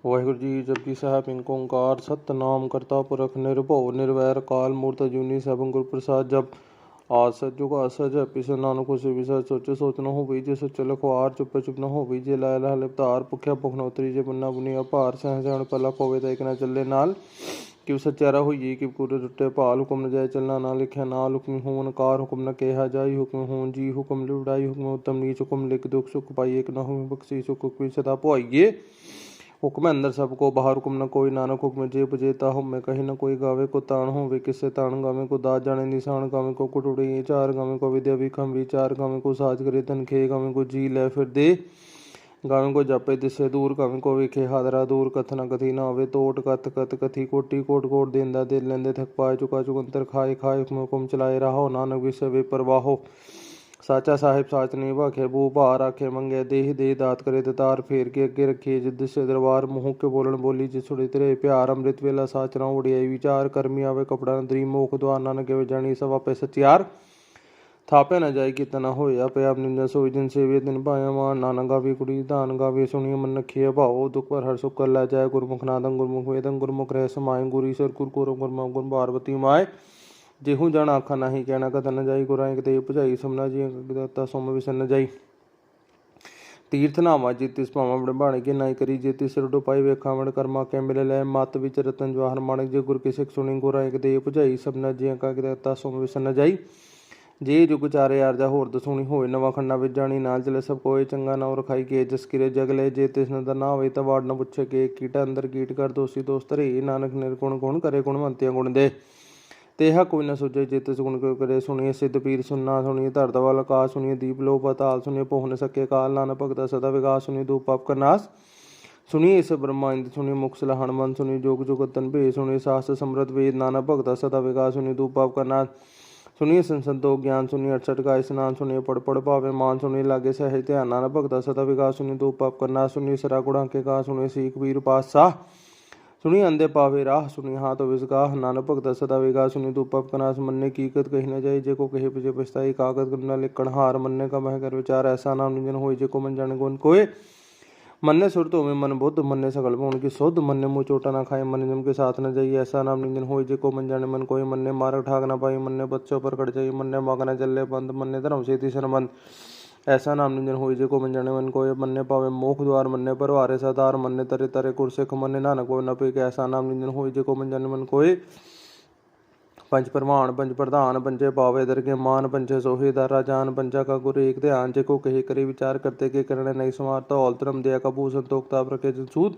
ਵਾਹਿਗੁਰੂ ਜੀ ਜਪਜੀ ਸਾਹਿਬ ਏਕ ਓੰਕਾਰ ਸਤਿਨਾਮ ਕਰਤਾ ਪੁਰਖ ਨਿਰਭਉ ਨਿਰਵੈਰ ਅਕਾਲ ਮੂਰਤਿ ਅਜੂਨੀ ਸੈਭੰ ਗੁਰ ਪ੍ਰਸਾਦ ਜਪ ਆਦ ਸਚ ਜੁਗ ਸਚ ਹੈਪੀ ਸ ਨਾਨਕ ਹੋਸੀ ਵਿਸਾ ਸੋਚੇ ਸੋਚ ਨ ਹੋਵੀ ਜੇ ਸੱਚੇ ਲਖਵਾਰ ਚੁੱਪੇ ਚੁੱਪ ਨ ਹੋਵੀ ਜੇ ਲੈ ਲੈ ਲਿਵਤਾਰ ਭੁਖਿਆ ਭੁਖ ਨ ਉਤਰੀ ਜੇ ਬੰਨਾ ਬੁਨੀਆ ਭਾਰ ਸਹਿ ਸਹਿਣ ਪਲਾ ਕੋਵੇ ਤਾਂ ਇੱਕ ਨਾ ਚੱਲੇ ਨਾਲ ਕਿਉ ਸਚਿਆਰਾ ਹੋਈਏ ਕਿ ਪੂਰੇ ਟੁੱਟੇ ਭਾਲ ਹੁਕਮ ਨ ਜਾਏ ਚੱਲਣਾ ਨਾ ਲਿਖਿਆ ਨਾਲ ਹੁਕਮ ਹੋਣ ਕਾਰ ਹੁਕਮ ਨ ਕਿਹਾ ਜਾਈ ਹੁਕਮ ਹੋਣ ਜੀ ਹੁਕਮ ਲਿਵੜਾਈ ਹੁਕਮ ਉਤਮ ਨੀਚ ਹੁਕਮ ਲਿਖ ਦੁਖ ਸੁਖ ਪਾਈਏ ਇੱਕ ਨਾ ਹੋਵੇ ਬਖਸ਼ੀ ਸੁਖ ਕੋਈ ਸਦਾ ਪੁਆਈਏ ਹੁਕਮ ਅੰਦਰ ਸਭ ਕੋ ਬਾਹਰ ਹੁਕਮ ਨ ਕੋਈ ਨਾਨਕ ਹੁਕਮ ਜੇ ਬਜੇਤਾ ਹਉਮੈ ਕਹੀ ਨ ਕੋਈ ਗਾਵੇ ਕੋ ਤਾਣ ਹੋਵੇ ਕਿਸੇ ਤਾਣ ਗਾਵੇ ਕੋ ਦਾਤ ਜਾਣੇ ਨਿਸ਼ਾਨ ਗਾਵੇ ਕੋ ਕੁਟੁੜੀ ਚਾਰ ਗਾਵੇ ਕੋ ਵਿਦਿਆ ਵਿਖਮ ਵਿਚਾਰ ਗਾਵੇ ਕੋ ਸਾਜ ਕਰੇ ਤਨ ਖੇ ਗਾਵੇ ਕੋ ਜੀ ਲੈ ਫਿਰ ਦੇ ਗਾਵੇ ਕੋ ਜਾਪੇ ਦਿਸੇ ਦੂਰ ਗਾਵੇ ਕੋ ਵੇਖੇ ਹਾਦਰਾ ਦੂਰ ਕਥ ਨ ਕਥੀ ਨਾ ਹੋਵੇ ਤੋਟ ਕਥ ਕਥ ਕਥੀ ਕੋਟੀ ਕੋਟ ਕੋਟ ਦੇਂਦਾ ਦੇ ਲੈਂਦੇ ਥਕ ਪਾਏ ਚੁਕਾ ਚੁਕੰਤਰ ਖਾਏ ਖਾਏ ਹੁਕਮ ਹੁਕਮ ਚਲਾਏ ਰਾਹੋ ਨਾਨਕ ਵਿਸੇ ਵੇ ਪਰਵਾਹੋ ਸਾਚਾ ਸਾਹਿਬ ਸਾਚ ਨਹੀਂ ਭਾਖੇ ਬੂ ਭਾਰ ਆਖੇ ਮੰਗੇ ਦੇਹ ਦੇ ਦਾਤ ਕਰੇ ਦਤਾਰ ਫੇਰ ਕੇ ਅੱਗੇ ਰੱਖੇ ਜਿੱਦ ਸੇ ਦਰਬਾਰ ਮੂੰਹ ਕੇ ਬੋਲਣ ਬੋਲੀ ਜਿ ਸੁੜੇ ਤੇਰੇ ਪਿਆਰ ਅੰਮ੍ਰਿਤ ਵੇਲਾ ਸਾਚ ਨਾ ਉੜਿਆਈ ਵਿਚਾਰ ਕਰਮੀ ਆਵੇ ਕਪੜਾ ਨਦਰੀ ਮੋਖ ਦੁਆਰ ਨਾਨਕ ਵੇ ਜਾਣੀ ਸਭ ਆਪੇ ਸਚਿਆਰ ਥਾਪੇ ਨਾ ਜਾਈ ਕਿਤ ਨਾ ਹੋਇਆ ਪਿਆ ਨਿੰਦਾ ਸੋਈ ਦਿਨ ਸੇਵੇ ਦਿਨ ਭਾਇਆ ਮਾਨ ਨਾਨਕ ਗਾਵੇ ਕੁੜੀ ਧਾਨ ਗਾਵੇ ਸੁਣੀ ਮਨ ਨਖੀਏ ਭਾਓ ਦੁਖ ਪਰ ਹਰ ਸੁਖ ਕਰ ਲੈ ਜਾਏ ਗੁਰਮੁਖ ਨਾਦੰ ਗੁਰਮੁਖ ਵੇਦੰ ਗੁਰਮੁਖ ਰਹਿ ਸਮਾਏ ਗੁਰੀ ਸਰ ਗੁਰ ਕੋਰ ਗੁਰਮੁਖ ਗੁਰ ਭਾਰਵਤੀ ਮਾਏ ਜਿਹੂ ਜਣ ਆਖਾ ਨਹੀਂ ਕਹਿਣਾ ਕਥਨ ਨ ਜਾਈ ਗੁਰਾਂ ਇੱਕ ਤੇ ਭੁਜਾਈ ਸਮਨਾ ਜੀ ਦਤਾ ਸੁਮ ਵਿਸਨ ਜਾਈ ਤੀਰਥ ਨਾਮਾ ਜੀ ਤਿਸ ਭਾਵਾਂ ਬੜਬਾਣੇ ਕੇ ਨਾਈ ਕਰੀ ਜੇ ਤਿਸ ਰਡੋ ਪਾਈ ਵੇਖਾਂ ਵੜ ਕਰਮਾ ਕੇ ਮਿਲੇ ਲੈ ਮਤ ਵਿੱਚ ਰਤਨ ਜਵਾਹਰ ਮਾਣਕ ਜੇ ਗੁਰ ਕੇ ਸਿੱਖ ਸੁਣੀ ਗੁਰਾਂ ਇੱਕ ਤੇ ਭੁਜਾਈ ਸਮਨਾ ਜੀ ਕਾ ਦਤਾ ਸੁਮ ਵਿਸਨ ਜਾਈ ਜੇ ਜੁਗ ਚਾਰੇ ਆਰਜਾ ਹੋਰ ਦਸੂਣੀ ਹੋਏ ਨਵਾਂ ਖੰਡਾ ਵਿੱਚ ਜਾਣੀ ਨਾਲ ਚਲੇ ਸਭ ਕੋਏ ਚੰਗਾ ਨਾਮ ਰਖਾਈ ਕੇ ਜਿਸ ਕਿਰੇ ਜਗਲੇ ਜੇ ਤਿਸ ਨਦਰ ਨਾ ਹੋਵੇ ਤਾਂ ਵਾੜ ਨਾ ਪੁੱਛੇ ਕੇ ਕੀਟਾ ਅੰਦਰ ਕੀਟ ਕਰ ਦੋਸੀ ਦੋਸਤ ਰੇ ਨਾਨਕ ਨਿਰਗੁਣ ਗੁਣ ਕਰੇ ਗੁਣਵੰਤਿਆ ਗੁਣ ਦੇ ਤੇਹਾ ਕੋਈ ਨਾ ਸੋਚੇ ਜੇ ਤਿਸ ਗੁਣ ਕਿਉ ਕਰੇ ਸੁਣੀਏ ਸਿੱਧ ਪੀਰ ਸੁਨਣਾ ਸੁਣੀਏ ਧਰਤ ਵਾਲ ਆਕਾਸ਼ ਸੁਣੀਏ ਦੀਪ ਲੋ ਪਤਾਲ ਸੁਣੀਏ ਪੋਹ ਨ ਸਕੇ ਕਾਲ ਨਾਨਕ ਭਗਤਾ ਸਦਾ ਵਿਕਾਸ ਸੁਣੀਏ ਦੂਪ ਪਾਪ ਕਰਨਾਸ ਸੁਣੀਏ ਇਸ ਬ੍ਰਹਮਾ ਇੰਦ ਸੁਣੀਏ ਮੁਖ ਸਲਾਹਣ ਮਨ ਸੁਣੀਏ ਜੋਗ ਜੁਗਤਨ ਭੇ ਸੁਣੀਏ ਸਾਸ ਸਮਰਤ ਵੇਦ ਨਾਨਕ ਭਗਤਾ ਸਦਾ ਵਿਕਾਸ ਸੁਣੀਏ ਦੂਪ ਪਾਪ ਕਰਨਾਸ ਸੁਣੀਏ ਸੰਸੰਤੋਖ ਗਿਆਨ ਸੁਣੀਏ 68 ਕਾ ਇਸਨਾਨ ਸੁਣੀਏ ਪੜ ਪੜ ਭਾਵੇ ਮਾਨ ਸੁਣੀਏ ਲਾਗੇ ਸਹਿਜ ਧਿਆਨ ਨਾਨਕ ਭਗਤਾ ਸਦਾ ਵਿਕਾਸ ਸੁਣੀਏ ਦੂਪ ਪਾਪ ਕਰਨਾਸ ਸੁਣੀਏ ਸਰਾ ਗੁਣਾਂ ਕੇ ਕਾ ਸੁਣੀਏ ਸੀਖ ਵੀਰ ਪਾਤਸ਼ਾਹ ਸੁਣੀ ਅੰਦੇ ਪਾਵੇ ਰਾਹ ਸੁਣੀ ਹਾਥ ਵਿਸਗਾਹ ਨਾਨਕ ਭਗਤ ਸਦਾ ਵੇਗਾ ਸੁਣੀ ਤੂੰ ਪਪ ਕਨਾਸ ਮੰਨੇ ਕੀਕਤ ਕਹੀ ਨਾ ਜਾਏ ਜੇ ਕੋ ਕਹੇ ਪਿਛੇ ਪਛਤਾਈ ਕਾਗਤ ਕਰਨਾ ਲਿਖਣ ਹਾਰ ਮੰਨੇ ਕਾ ਮਹਿ ਕਰ ਵਿਚਾਰ ਐਸਾ ਨਾਮ ਨਿੰਜਨ ਹੋਈ ਜੇ ਕੋ ਮਨ ਜਾਣ ਗੁਣ ਕੋਏ ਮੰਨੇ ਸੁਰਤ ਹੋਵੇ ਮਨ ਬੁੱਧ ਮੰਨੇ ਸਗਲ ਭਉਣ ਕੀ ਸੁਧ ਮੰਨੇ ਮੂੰਹ ਚੋਟਾ ਨਾ ਖਾਏ मन जम के साथ न जाइए ऐसा नाम निंजन होई जे को मन जाने मन कोई मन्ने मारक ठाक ना पाई मन्ने बच्चों पर कट जाइए मन्ने मौका न चले बंद मन्ने धर्म से तीसर बंद ऐसा नाम निंजन होई जे को मन जाने मन कोई मन्ने पावे मोख द्वार मन्ने परवारे सदार मन्ने तरे तरे कुरसिख मन्ने नानक को न पे ऐसा नाम निंजन होई जे को मन जाने मन कोई पंच प्रमाण पंच प्रधान पंचे पावे दर के मान पंचे सोहे दारा जान पंचा का गुरु एक ध्यान जे को कहे करे विचार करते के करने नहीं समार तो औल धर्म दया का भू संतोखता रखे जनसूद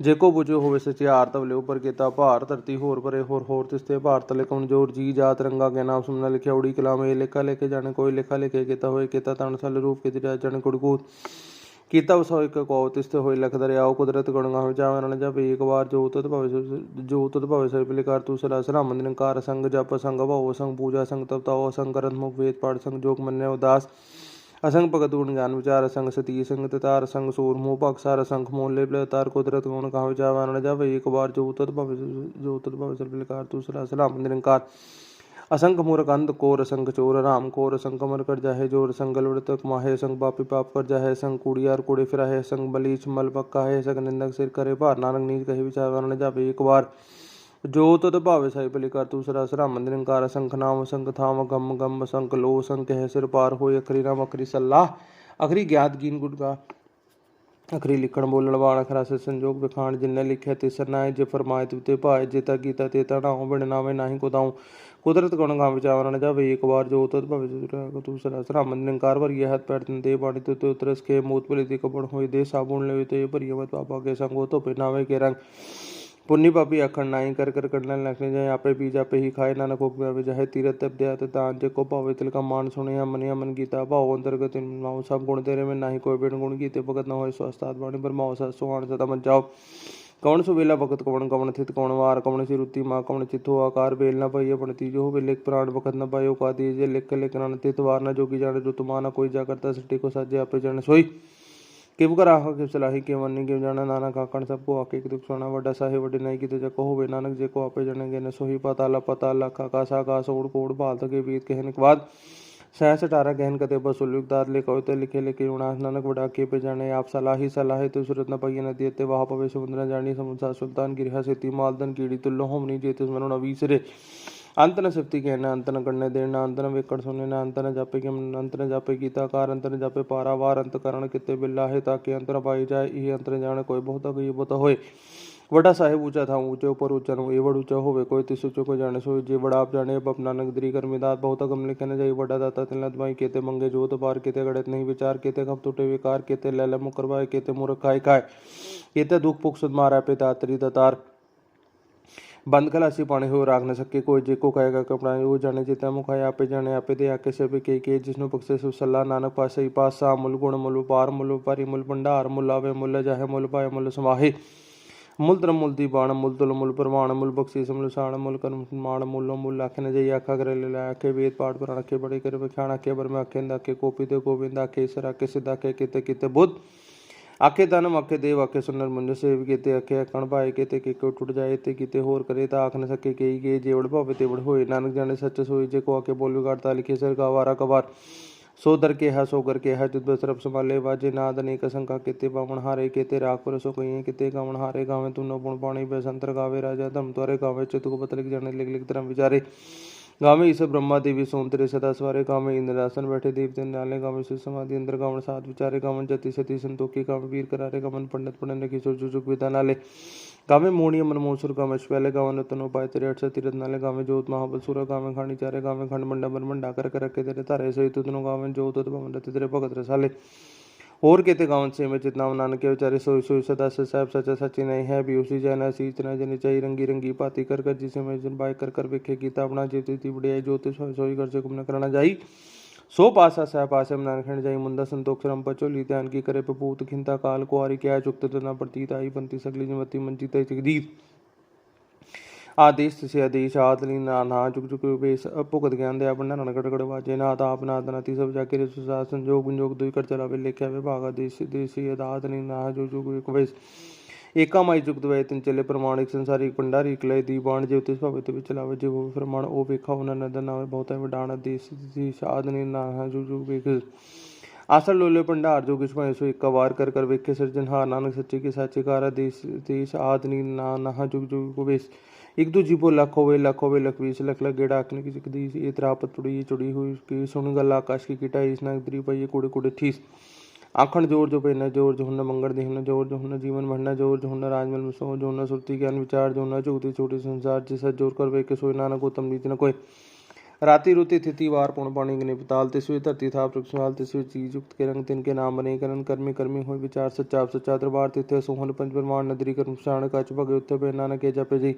जे को बुझो होवे सचियार तब ले ऊपर केता भार धरती होर परे होर तिस्ते भार तले कमजोर जी जात रंगा के नाम सुनना लिखे उड़ी कलाम ए लेखा लेके जाने कोई लेखा लेके केता होए केता तन सल रूप के जाने कुड़कूत ਕੀਤਾ ਵਸੋ ਇੱਕ ਕੋ ਤਿਸਤੇ ਹੋਏ ਲਖ ਦਰਿਆਓ ਕੁਦਰਤ ਗੁਣਗਾ ਹੋ ਜਾਵੇ ਨਾ ਜਪ ਇੱਕ ਵਾਰ ਜੋ ਤਤ ਭਵੇ ਸੇ ਪਿਲਕਾਰ ਤੂ ਸਲਾ ਸਲਾਮ ਨਿਰੰਕਾਰ ਸੰਗ ਜਪ ਸੰਗ ਭਉ ਸੰਗ ਪੂਜਾ ਸੰਗ ਤਪਤਾਓ ਸੰਗ ਕਰਤ ਮੁਖ ਵੇਦ ਪਾਠ ਸੰਗ ਜੋਗ ਮੰਨਿਆ ਉਦਾਸ असंग भगत गुण ज्ञान विचार संग सती संग ततार संग सूर मोह पक्षार संग मोले तार कुदरत गुण कहा जावा न जावे एक बार जो तत भवे से पिलकार तू सला सलाम निरंकार असंख मूर्ख अंध कोर संग चोर राम कोर संग कमर कर जाहे जोर संग लुड़तक माहे संग पापी पाप कर जाहे संग कूड़ियार कूड़े फिराहे संग बलीच मल पक्का है संग निंदक सिर करे भार नानक नीच कहे विचार न जावे एक बार जो तद भावे साई पलिकार तू सरा सरा निरंकार असंख नाम असंख थाम गम गम असंख लो असंख है सिर पार हो अखरी नाम अखरी सलाह अखरी ज्ञात गीन गुट का अखरी लिखण बोलण वाल अखरा से संजोग विखाण जिन्ने लिखे तिसर नाए जे फरमाए ते भाए जेता गीता तेता नाऊ बिन नावे नाही को दाऊं कुदरत गुण गा विचार न जावे एक बार जो तद भवे तू सरा सरा निरंकार भरिए हाथ पैर दे बाणी ते उतरस के मूत भली कपड़ होई दे साबुन ले ते भरिए मत पापा के संगो तो नावे के रंग पुण्य पापी आखण नाई कर कर कड़न लखने जाए आपे पी जापे ही खाए नानक उपव्यावे जाहे तीरथ तप दया दान जे को पावे तिल का मान सुनिया मनिया मन गीता भाव अंतर्गत नाउ सब गुण तेरे में नाही कोई बिन गुण गीते भगत न होय स्वास्थात वाणी ब्रह्मा सुहान सदा मन जाओ कौन सुवेला भगत कौन कौन थित कौन वार कौन सी रुति माँ कौन चित्तो आकार बेल न पाई अपन तीजो हो लिख प्राण भगत न पायो का दीजे लिख लिख न थित वार न जोगी जाने रुत माना कोई जा करता सृष्टि को साजे आपे जाने सोई किव कराह किव सलाही किव मन्नी किव जाना नानक आकण सबको आके दुख सुना वड्डा साहे वड्डे नहीं की जको होवे नानक जे को आपे जाने गे न सोही पाताला पताल आकाश आकाश ओड़ कोड़ भाल तके बीत कहने के बाद सहस 18 गहन कते बसुलयुगदार ले कविते लिखे लिखे उणास नानक वडाके पे जाने आप सलाही तो सूरत न पइय नदी ते वहा पवे समुद्र न जानी समुद्र सुल्तान गिरिहा सेती मालदन कीड़ी तुल्लो होमनी जेते स्मरण अवीसरे अंत न सिफ्ती कहना अंत न करने देना अंत न वेकड़ सुने ना अंत न जापे के अंत न जापे गीताकार अंत न जापे पारावार अंत करण किते बिल्ला है ताकि अंत न पाई जाए ये अंत न जाने कोई बहुत गई बहुत होए वडा साहेब ऊंचा था ऊंचे ऊपर ऊंचा नो ये वड ऊंचा होवे कोई तिसुचो को जाने सो जे बड़ा आप जाने अब अपना नगदरी कर्मीदात बहुत गम लिखे न जाई वडा दाता तिलत भाई केते मंगे जोत बार केते गड़त नहीं विचार केते खप टूटे विकार केते लैला मुकरवाए केते मूर्ख खाए खाए केते दुख पुख सुद मारा पे दातरी दातार बंद खलासी पानी हो राख न सके कोई जे को कहेगा कपड़ा वो जाने जितना मुखाए आपे जाने आपे दे आके से भी के जिसनु पक्षे सु सल्ला नानक पासे ही पास सा मुल गुण मुल पार मुल पारी मुल भंडार मुल आवे मुल जाहे मुल पाए मुल समाहे मुल त्रम मुल दीबाण मुल तुल मुल प्रमाण मुल बख्शीस मुल साण मुल कर्म मान मूलो मुल आखे न जई आखा करे ले आखे वेद पाठ पुराण आखे बड़े करे बखान आखे बर में आखे आखे कोपी दे गोविंद आखे ईश्वर आखे सिद्ध आखे किते किते बुद्ध आखे दानम आखे देव आखे सुनर मुंज सेव केते आखे कण पाए केते के को टूट जाए ते किते होर करे ता आख न सके केई के जेवड़ भावे तेवड़ होए नानक जाने सच सोई जे को आखे बोल गाड़ता लिखे सर का वारा कबार सो दर के है सो कर के है जुद सरब संभाले बाजे नाद अनेक शंका केते बावण हारे केते राख पर सो कहीं केते गावण हारे गावे तू न पुण पाणी बेसंतर गावे राजा धम त्वरे गावे चितुक बतलिक जाने लिख लिख धर्म विचारे गावे ईश ब्रह्मा देवी सोनतरे सदा स्वारे गावे इंद्रासन बैठे देवते नाले गावे शिव समाधि इंद्र गावण साध विचारे गावन जति सती संतोखी गावे वीर करारे गावन पंडित पढ़ने किशोर जुजुक विदा नाले गावे मोणिय मनमोसुर गावे श्वैले गावन रतन उपाय तेरे 800 तीरथ नाले गावे जोत महाबलसुर गावे खानी चारे गावे खंड मंडा बरमंडा कर रखे तेरे तारे सहित तुनो गावे जोत भवन रति तेरे भगत रसाले और केते गावन से में चितनाम नानक के विचारे सोई सोई सदा से साहब सचा सची नहीं है भी उसी जाना सीच न जनी चाहिए रंगी रंगी पाती कर कर जिसे में जन बाय कर कर विखे गीता अपना जीती बढ़िया ज्योति सोई सोई कर से कुम न करना जाई सो पासा सह पासे नानखंड जाई मुंदा संतोष श्रम पचोली ध्यान की करे पपूत खिंता काल कुआरी क्या चुक्त तना प्रतीत आई पंती सगली जमती मंचित जगदीत आदेश से आदेश आदली ना चुक चुक बेस अपुगत ज्ञान दया भंडार नगड़ वाजे नाथ आप नाथ नाती सब जाके रे सुसा संजोग विजोग दुई कर चलावे लेख्या विभाग आदेश देशी आदली ना जो चुक वेश एका माई जुगत वे तिन चले प्रमाणिक संसारिक भंडारी कलय दीवान ज्योतिष भवित भी चलावे जीव प्रमाण ओ वेखा उन नदन नावे बहुत विडान देश आदली ना जो जो वेख आसर लोले भंडार जो किस में सो एक वार कर कर वेखे सृजनहार नानक सच्चे के साचे कार देश देश आदनी ना जुग जुग वेश एक दो जीपो लाखों वे लख 20 लख गेड़ा आखने की जगदीश ये त्रापत चुड़ी हुई की सुन गल आकाश की किटा इस नागरी पर ये कुड़े कुड़े ठीस आखण जोर जो पेना जोर जो हुन मंगल देहन जोर जो हुन जीवन भरना जोर जो हुन राजमल में सो जो हुन सुरती ज्ञान विचार जो हुन चौथी छोटी संसार जिस जोर कर वे के सोई नानक उत्तम नीति न कोई राति रुति तिथि वार पुण पाणी निपताल तिसवी धरती था पृथ्वीवाल तिसवी चीज युक्त के रंग तिनके नाम बने करन कर्मी कर्मी हो विचार सच्चा सच्चा दरबार तिथे सोहन पंच परमान नदरी कर्म शाण कच भगे उत्थे पे नानक के जपे जी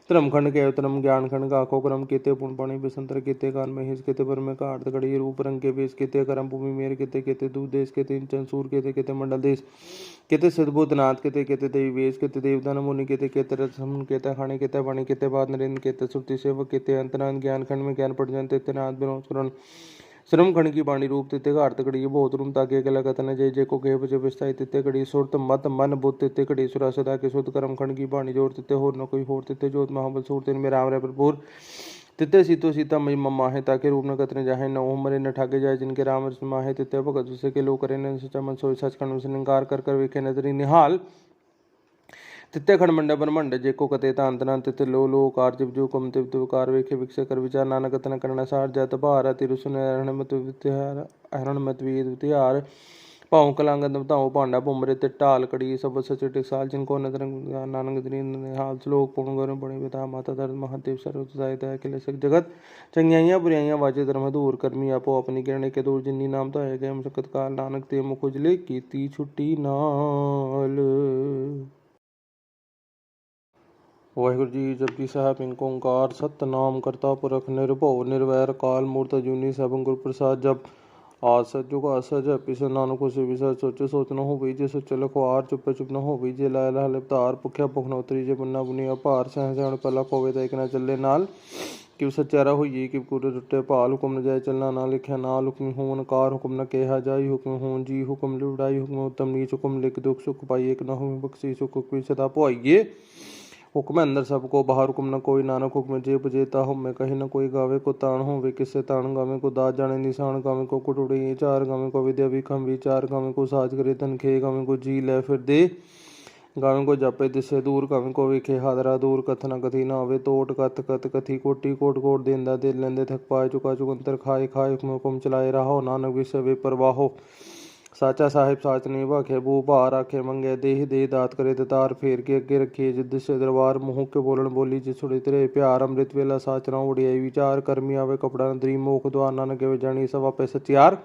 धर्म खंड के धर्म ज्ञान खंड का आखो क्रम केते पुण पाणी बेसंतर केते कान में हिस केते पर में काट गड़ी रूप रंग के बेस केते करम भूमि मेर केते केते दूध देश केते चंसूर केते केते मंडल देश केते सिद्धभूत नाथ केते केते देवी वेश केते देवदान मुनि केते केते रसम केते खाने केते वाणी केते बाद नरेंद्र केते सुरति सेवक केते अंतरान ज्ञान खंड में ज्ञान पड़ जानते तेते नाथ विनोद करण श्रम खंड की बाणी रूप तिते घाट कड़ी बहुत रूम ताके के लगतन जय जय को के बजे विस्ताई तिते कड़ी सुरत मत मन बुद्ध तिते कड़ी सुरा सदा के शुद्ध कर्म खंड की बाणी जोर तिते होर न कोई होर तिते जोत महाबल सूर तिन में राम रे भरपूर तिते सीतो सीता मई मम्मा है ताके रूप न कतने जाहे न ओम मरे न ठाके जाए जिनके राम रसमा है तिते भगत से के लोग करे न सचा मन सोई सच खंड से निकार कर कर वेखे नजरी निहाल तित्ते खंड मंड ब्रह्मंड जेको कते तांतना तित्ते लो लो कार जिव जो कम तिव तिव कार वेखे विक्षे कर विचार नानक तन करना सार जत भार तिरुसुन हरण मत वित्यार हरण मत वीर वित्यार पाँव कलांग बताओ पांडा बुमरे ते टाल कड़ी सब सच टिकसाल जिनको नदर नानक दीन हाल श्लोक पूर्ण गरम बड़े पिता माता धर्म महादेव सर्व सहायता अखिल सक जगत चंगियाइयां बुराइयां वाजे धर्म दूर कर्मी आपो अपनी किरण के दूर जिन्नी नाम तो है गए मुशक्कत काल नानक ते मुख उजले कीती छुट्टी नाल। वाहिगुरु जी जपजी साहब इनको ओंकार सतनाम करता पुरख निर्भव निर्वैर काल मूर्त जूनी सब गुरु प्रसाद जप आज सज्जुग असज पिस नानक से विसर सोचे सोच न हो बीजे सोच लखवार चुप चुप न हो बीजे लाय लाह लिपतार भुख्या भुख न उतरी जे बुन्ना बुनी अपार सह सहण पला खोवे तो एक न चले नाल कि सच्चारा होइए कि पूरे टुटे भाल हुक्म न जाए चलना ना लिखा नाल हुक्म होन कार हुक्म न केहा जाई हुक्म होन जी हुक्म लुड़ाई हुक्म उत्तम नीच हुक्म लिख दुख सुख पाई एक न हो बख्शी सुख सदा पुआइए हुक्म अंदर सबको बाहर हुक्म न कोई, नानक हुक्म जे बजेता हुक्म कहीं न कोई। गावे को ताण होवे किसे ताण, गावे को दात जाने निशान, गावे को कुटुड़ी चार, गावे को विद्या विखम विचार, गावे को साज करे तन खे, गावे को जी लै फिर दे, गावे को जापे दिसे दूर, गावे को विखे हादरा दूर। कथ न कथी न आवे तोट, कथ कथ कथी कोटि कोट कोट, देंदा दे लेंदे थक पाए, चुका चुकंतर खाए खाए, हुक्म हुक्म चलाए रहो, नानक विषय वे परवाहो। साचा साहिब साच नहीं भाखे, बू भार आखे मंगे, देह दे दात करे दतार, फेर के अगे रखिए जिद से दरबार, मुँह के बोलन बोली जिस छुड़े तेरे प्यार, अमृत वेला साचना उड़ियाई विचार, करमी आवे कपड़ा न द्री, मोख द्वार नानक वे जानी, सवा पे सचियार।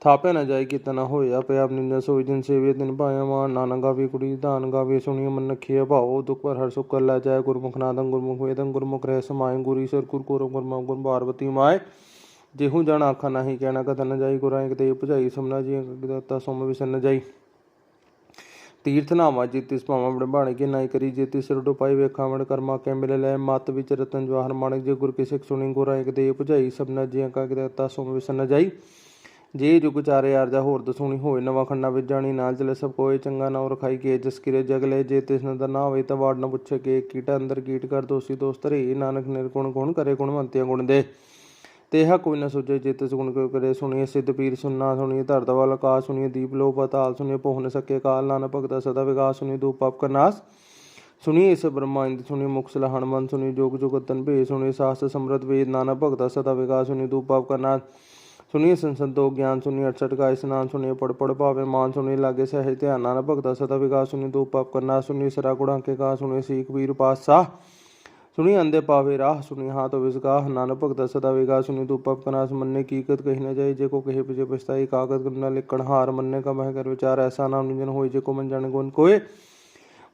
थापे न जाय कितना होया, पया निंदा सोई जिन सेवे दिन पाया मान, नानक गावे कुड़ी दान गावे, सुनिए मन नखिए भाओ, दुख पर हर सुख कर ला जाए, गुरमुख नादं गुरमुख वेदं, गुरमुख रह समाए, गुरी सर गुरु गुरम गुर पार्वती माए। जेहू जन आखा नाही कहना, कथा न जाई, गुरां एक देव भुजाई, समना जी दत्ता सोम विसन न जाई। तीर्थ नामा जीतिस पावा बड़बाणे के नाई करी, जेति सिर डुपाई वेखावण कर्मा के मिले लै, मत विच रतन जवाहर माणक, जे गुर के सिख सुनी, गुरां एक देव भुजाई, सबना जी का दत्ता सोम विसन न जाई। जे जुग चारे आरजा होर दसुणी होए, नवा खंडा विच जानी, नाल चले सब कोय, चंगा नाव रखाई के जस किरे जगले, जे तिस नदर ना होए ता वाड़ न पुछे के, कीटा अंदर कीट कर दोषी दोस्त रे, नानक निर्गुण गुण करे गुणवंतिया गुण दे। तेहा कोई न सुझे जे तिस गुण को करे, सुनिए सिद्ध पीर सुनना, सुनिए धरत वाल आकाश, सुनिए दीप लो पताल, सुनिए पोह न सके काल, नानक भगता सदा विकास, सुनिए धूप पाप का नाश, सुनिए इस ब्रह्मा इंद्र, सुनिए मुख सलहण मन, सुनिए जोग जुगतन भेद, सुनिए शास्त्र समृत वेद, नानक भगता सदा विकास, सुनिए धूप पाप का नाश, सुनिए संसदो ज्ञान, सुनिए 68 का स्नान, सुनिए पढ़ पढ़ पावे मान, सुनिए लागे सहज ध्यान, नानक भगता सदा विकास, सुनिए धूप पाप का नाश, सुनिए सरा गुणा के का, सुनिए सीख वीर पातशाह, सुनिए अंधे पावे राह, सुनिए हाथ विषगाह, नानक भगता सदा विकास, सुनिए धूप पाप का नाश, मनने की कीकत कही न जाए, जे को कहे पिछे पछताई, कागत न लिखण हार, मनने का मह कर विचार, ऐसा नाम निंजन होई, जे को मन जाने गुण कोय।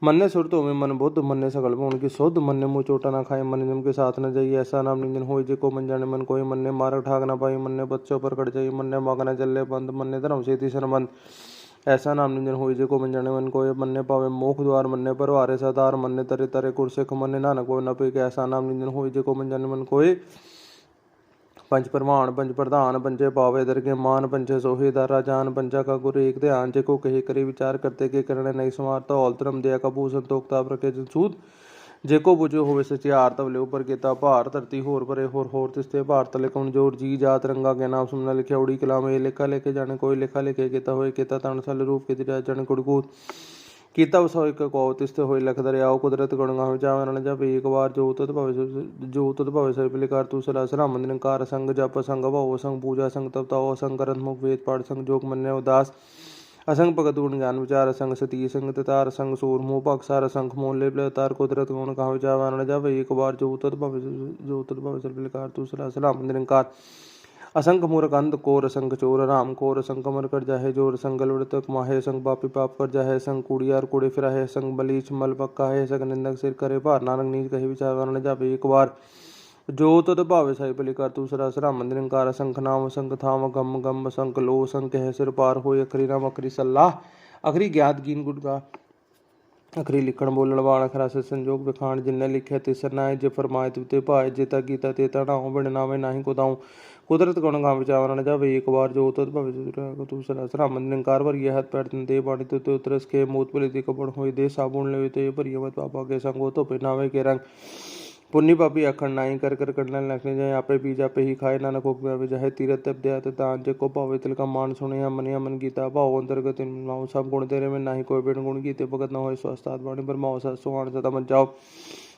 मन्ने सुरत होवे मन बुद्ध, मन्ने सकल भुवन की शुद्ध, मन्ने मुँह चोटा न खाए, मन जम के साथ न जाइए, ऐसा नाम निंजन होई, जे को मन जाने मन कोई। मन्ने मार्ग ठाक न पाई, मन्ने बच्चों पर कट जाइए, मन्ने मग न चले बंद, मन्ने धर्म से तीसर बंद, ऐसा नाम निंजन होई, जे को मन जाने मन कोय। मन्ने पावे मोख द्वार, मन्ने परवारे सदार, मन्ने तरे तरे कुरसिख, मन्ने नानक को न पे, ऐसा नाम निंजन होई, जे को मन जाने मन कोय। पंच प्रमाण पंच प्रधान, पंचे पावे दरगे मान, पंचे सोहे दारा जान, पंचा का गुरु एक ध्यान, जे को कहे करे विचार, करते के करने नहीं समारता, औल धर्म दया का भूषण तोकताप रखे जनसूद, जे को बुझो होवे सचियार, तब ले ऊपर केता भार, धरती होर परे होर तिस्ते भार, तले कमजोर जी जात, रंगा के नाम सुनना लिखे उड़ी कलाम, ये लेखा लेके जाने कोई, लेखा लेके केता होए, केता तन सल रूप के दिरा जाने कुड़कूत, कीता वसोई का कौ तिस्ते होए लख दरियाओ, कुदरत गुण गावे जावे न जप, एक बार जो तत भवे सही प्रकार तू सला सलाम, निरंकार संग जप संग भव संग, पूजा संग तप ताओ संग, करत मुख वेद पाठ संग, जोग मन्य उदास असंग, भगत गुण ज्ञान विचार संग, सती संग ततार संग, सूर मुँह पक्षार संग, मोल ले तार, कुदरत गुण गावे जावे न जप, एक बार जो तत भवे सही प्रकार तू सला सलाम, निरंकार असंख मूर्ख अंध कोर संग, चोर राम कोर संग, कमर कर जाहे जोर संग, गलवड़ माहे संग, पापी पाप कर जाहे संग, कूड़ियार कूड़े फिराहे संग, बलीच मल पक्का है संग, निंदक सिर करे भार, नानक नीच कहे विचार वर्ण जापे, एक बार जो तद भावे साई भली कर तू सरा सरा, निरंकार संख नाम संख थाम गम गम संख लो संख कह सिर पार हो, अखरी नाम अखरी सलाह, अखरी ज्ञात गीन गुट का, अखरी लिखण बोलण वाल, अखरा से संजोग विखाण, जिन्ने लिखे तिसर नाय, जे फरमाए ते पाए, जेता गीता तेता नाऊ, बिन नावे नाही को दाऊं, कुदरत गुण गावे जावे न जावे, एक बार जो तद भवे तू सरा सरा, निरंकार भर यह हाथ पैर दे बाणी ते उतरस के, मूत पलिति कपड़ होई दे, साबुन ले ते भरिय मत पापा के संगो, तो नावे के रंग, पुण्य पापी अखंड नाई, कर कर करने लखने जाए, आपे पी जापे ही खाए, नानक हुक्म जाहे, तीरथ तप दया दान, जे को पावे तिल का मान, सुने मन गीता भाव, अंतर्गत माओ, सब गुण तेरे में नाही कोई बिन गुण गीते, भगत न हो स्वस्थात वाणी ब्रह्माओ सुहान सदा मन जाओ,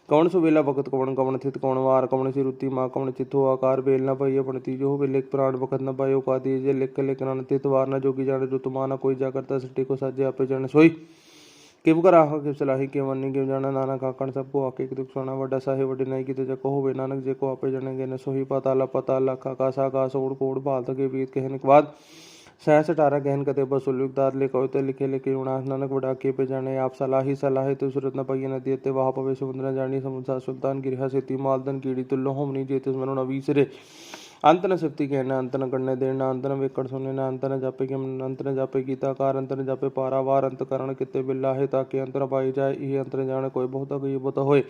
कौन सुवेला भगत कौन कवन थित कौन वार, कौन सी रुति माँ कौन चित्तो आकार, बेल न पाई अपन तीजो हो, लिख प्राण भगत न पायो का दीजे, लिख लिख न तित वार, न जोगी जाने रुत माना, कोई जा करता सृष्टि को साजे, आपे जाने सोई, किव कराह किव सलाही किव मन्नी किव जाना, नानक आकण सबको आके दुख सुना, वड्डा साहे वड्डी नहीं की जको होवे, नानक जे को आपे जाने गे न सोही, पाताला पताल आकाश आकाश ओढ़ कोड़ भाल तके बीत कहने के बाद, 67 गहन कते बसुलुकदार लिखो ते लिखे लिखे उनास, नानक वडा के पे जाने, आप सलाही सलाहे तो सूरत न पाइए न देते, वहा पवे समुद्र न जानी, समुद्र सुल्तान गिरहा सेती मालदन कीड़ी तुल्लो होमनी, जेते स्मरण अवीसरे, अंत न सिफ्ती कहना, अंत न करने देना, अंत न वेकड़ सुने ना, अंत न जापे कि अंत न जापे गीताकार, अंत न जापे पारावार, अंत करण किते बिल्ला है, ताकि अंत न पाई जाए, यही अंत न जाने कोई बहुत गई बहुत होए,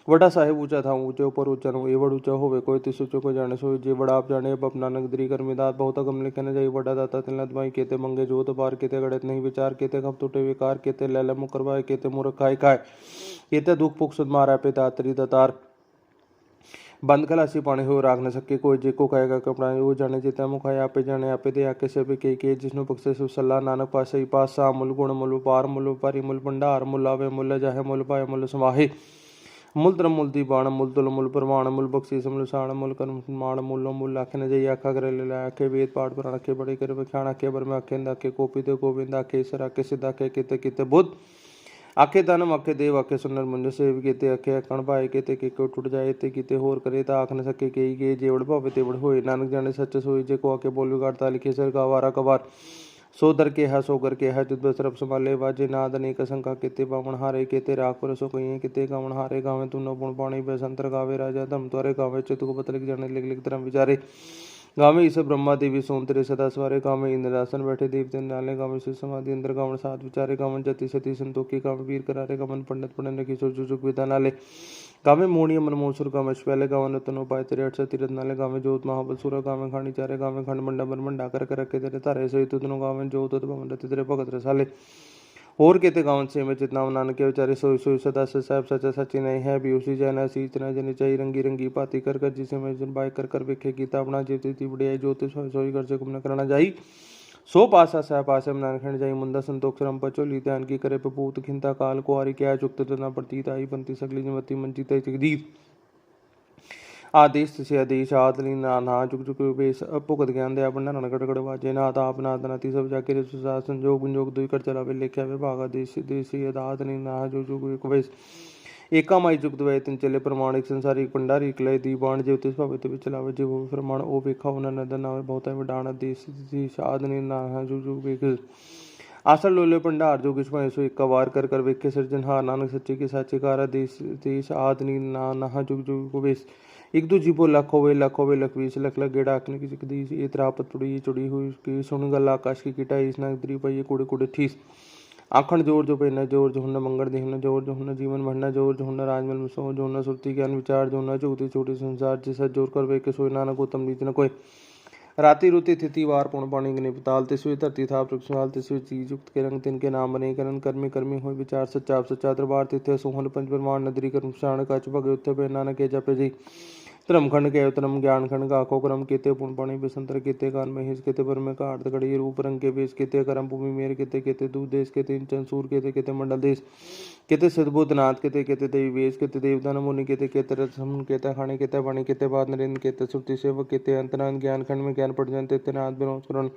वड़ा साहेब ऊंचा था ऊंचे ऊपर ऊंचा नु ये बड़ ऊंचा होवे कोई तिस ऊंचे को जाने सोई जे बड़ा आप जाने अब अपना नगदरी कर मिदात बहुत अगम लिखे न जाई बड़ा दाता तिलत भाई केते मंगे जोत बार केते गड़त नहीं विचार केते खप टूटे विकार केते लैला मुकरवाए केते मूर्ख खाए खाए केते दुख पुख सुध मारा पे दातरी दातार बंद खलासी पानी हो राख न सके कोई जे को कहेगा कपड़ा वो जाने जितना मुखाए आपे जाने आपे दे आके से भी के जिसनु पक्षे सु सल्ला नानक पासे पास सा मुल गुण मुल पार मुल पारी मुल भंडार मुल आवे मुल जाहे मुल पाए मुल समाहे मुल धर्म मुल दीबाण मुल तुल मुल प्रमाण मुल बख्शीस मुल साण मुल कर्म मान मूलो मुल आखे न जई आखा करे ले आखे वेद पाठ पुराण आखे बड़े करे बखाण आखे बर में आखे आखे कोपी ते गोविंद आखे ईश्वर आखे सिद्ध आखे किते किते बुद्ध आखे दानम आखे देव आखे सुनर मुंज सेव केते आखे कण पाए केते के को टूट जाए ते किते होर करे ता आख न सके केई के जेवड़ भावे तेवड़ होए नानक जाने सच सोई जे को आखे बोल गाड़ता लिखे सर का वारा कबार सो दर के है सो कर के है जुद सरब संभाले बाजे नाद अनेक शंका केते बावण हारे केते राख पर सो कहिए केते गावण हारे गावे तू न पुण पाणी बेसंतर गावे राजा धम त्वरे गावे चितु को पतलिक जाने लिख लिख धर्म विचारे गावे ईश ब्रह्मा देवी सोनतरे सदा स्वारे गावे इंद्रासन बैठे देवते नाले गावे शिव समाधि इंद्र गावण सात विचारे गावन जति सती संतोखी गावे वीर करारे गावन पंडित पंडित किशोर जुजुक विदा नाले गावे मोणिय मनमोसुर गावे श्वैले गावन रतन उपाय तेरे अठ तीरथ नाले गावे जोत महाबल सुर गावे खानी चारे गावे खंड मंडा बरमंडा कर रखे तेरे तारे सहित तुनो गावे जोत भवन रति तेरे भगत रसाले और केते गावन से में चितना नानक के विचारे सोई सोई सदा से साहब सचा सची नहीं है भी उसी जाना सी इतना जनी चाहिए रंगी रंगी पाती कर कर जिसे मैं जन बाय कर कर वेखे गीता अपना जीवती बढ़िया ज्योति सोई सोई कर से कुम न करना जाई सो पासा सह पासे नानखंड जाई मुंदा संतोष श्रम पचोली ध्यान की करे पपूत खिंता काल कुआरी क्या चुक्त तना प्रतीत आई पंती सगली जमती मंचित जगदीप आदेश से आदेश आदली ना चुक चुक बेस अपुगत ज्ञान दया बंडा नगड़ गड़ वाजे नाथ आप नाथ नाती सब जाके रे सुसार संजोग विंजोग दुई कर चलावे लेख्या वे भागा देश देशी आदली ना जो चुक वेश एका माई जुग द्वय तिन चले प्रमाणिक संसारिक भंडारी कलय दीवान ज्योतिष भवित विचलावे जीव प्रमाण ओ बेखा उन नदन नावे बहुत विडाण देश देश आदली ना जो जो बेख आसर लोले भंडार जो किस सो एक वार कर कर वेखे सृजनहार नानक सच्चे के साचे कारा देश देश आदनी ना जुग जुग वेश एक दो जीपो लाखों वे लख बीस लख लख गेड़ा आखने की चिकदी ये त्रापत चुड़ी हुई उसकी सुन गल आकाश की किटा इस नाग द्री पाइये कुड़े कुड़े ठीस आखण जोर जो पेना जोर जो हुन मंगल देहन जोर जो हुन जीवन भरना जोर जो हुन राजमल में सो जो हुन सुरती ज्ञान विचार जो हुन चौथी छोटी संसार जिस जोर कर वे के सोई नानक उत्तम नीच न कोई राति रुति तिथि वार पुण पाणी गने पताल तिसवी धरती था पृथ्वी तिसवी चीज युक्त के रंग तिनके नाम बने करन कर्मी कर्मी हो विचार सच्चा सच्चा दरबार तिथे सोहन पंच प्रमाण नदरी कर्म शाण कच भगे उत्थे पे नानक के जपे जी धर्म खंड के धर्म ज्ञान खंड गाखो क्रम केते पुण पाणी बेसंतर केते कान में हिस केते पर में काट गड़ी रूप रंग के बेस केते करम भूमि मेर केते केते दूध देश केते इंचन सूर केते केते मंडल देश केते सिद्धबुद्ध नाथ केते केते देवी वेश केते देवदान मुनि केते केते रसम केते खाणी केते वाणी केते बाद नरेंद्र केते सुरति सेवक केते अंतरान ज्ञान खंड में ज्ञान पड़ जानते तेते नाथ विनोद करण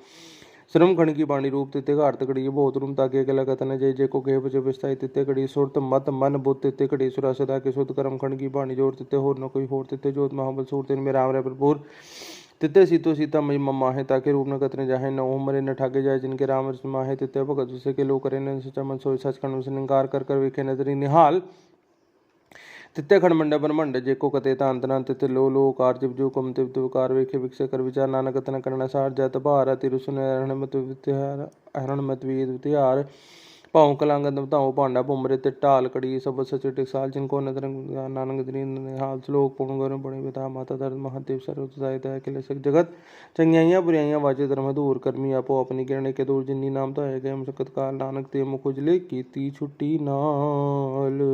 श्रम खंड की बाणी रूप तिते घाट तकड़ी बहुत रूम ताके अकेला कथन जय जय को कहे बचे विस्ताई तिते कड़ी सुरत मत मन बुद्ध तिते कड़ी सुरा सदा के शुद्ध कर्म खंड की बाणी जोर तिते होर न कोई होर तिते जोत महाबल सूर तिन में राम रे भरपूर तिते सीतो सीता मई मम्मा है ताके रूप न कतने जाहे न ओम मरे न ठाके जाए जिनके राम रसमा है तिते भगत जिसे के लोग करे न सचा मन सोई सच खंड से निकार कर कर वेखे नजरी निहाल तित्ते खंड मंड ब्रह्मंड जेको कते तांतना तित्ते लो लो कार जिव जो कम तिव तिव कार वेखे विक्षे कर विचार नानक तन करना सार जत भार तिरुसुन हरण मत वित्यार हरण मत वित्यार पाँव कलांगत बताओ पांडा पुमरे ते टाल कड़ी सब सच टिकसाल जिनको नदर नानक दरीन हाल श्लोक पूर्ण गौरव बड़े बता माता धर्म महादेव सर्व सहायता अखिल सक जगत चंगियाइयाँ बुराइयाँ वाचे धर्म दूर कर्मी आपो अपनी किरण के दूर जिन्नी नाम तो है गए मुशक्कत काल नानक ते मुखुजले कीती छुट्टी नाल।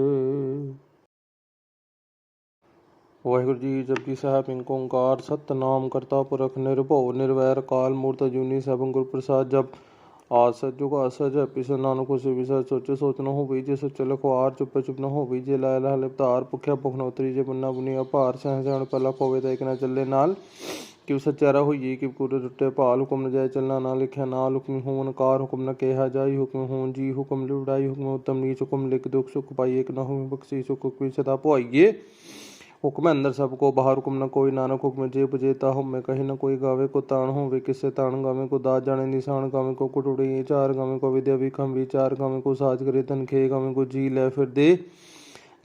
वाहिगुरु जी जपजी साहब इनको ओंकार सतनाम करता पुरख निर्भव निर्वैर काल मूर्त जूनी सब गुरु प्रसाद जप आज सजुग असज पिस नानक से विसर सोचे सोच न हो बीजे सच लखवार चुप चुप न हो बीजे लाय लाह लिपतार भुख्या भुख न उतरी जे बुन्ना बुनी अपार सह सहण पलक होवे तो एक न चले नाल कि सच्चारा होइए कि पूरे टुटे भाल हुक्म न जाए चलना ना लिखा नाल हुक्म होन कार हुक्म न केहा जाई हुक्म होन जी हुक्म लुड़ाई हुक्म उत्तम नीच हुक्म लिख दुख सुख पाई एक न हो बख्शी सुख की सदा पुआइए हुक्म अंदर सबको बाहर हुक्म न कोई नानक हुक्म जे बजेता हो मैं कहीं न कोई गावे को ताण होवे किससे ताण गावे को दात जाने निशान गावे को कुटुड़ी चार गावे को विद्या विखम विचार गावे को साज करे तन खे गावे को जी ले फिर दे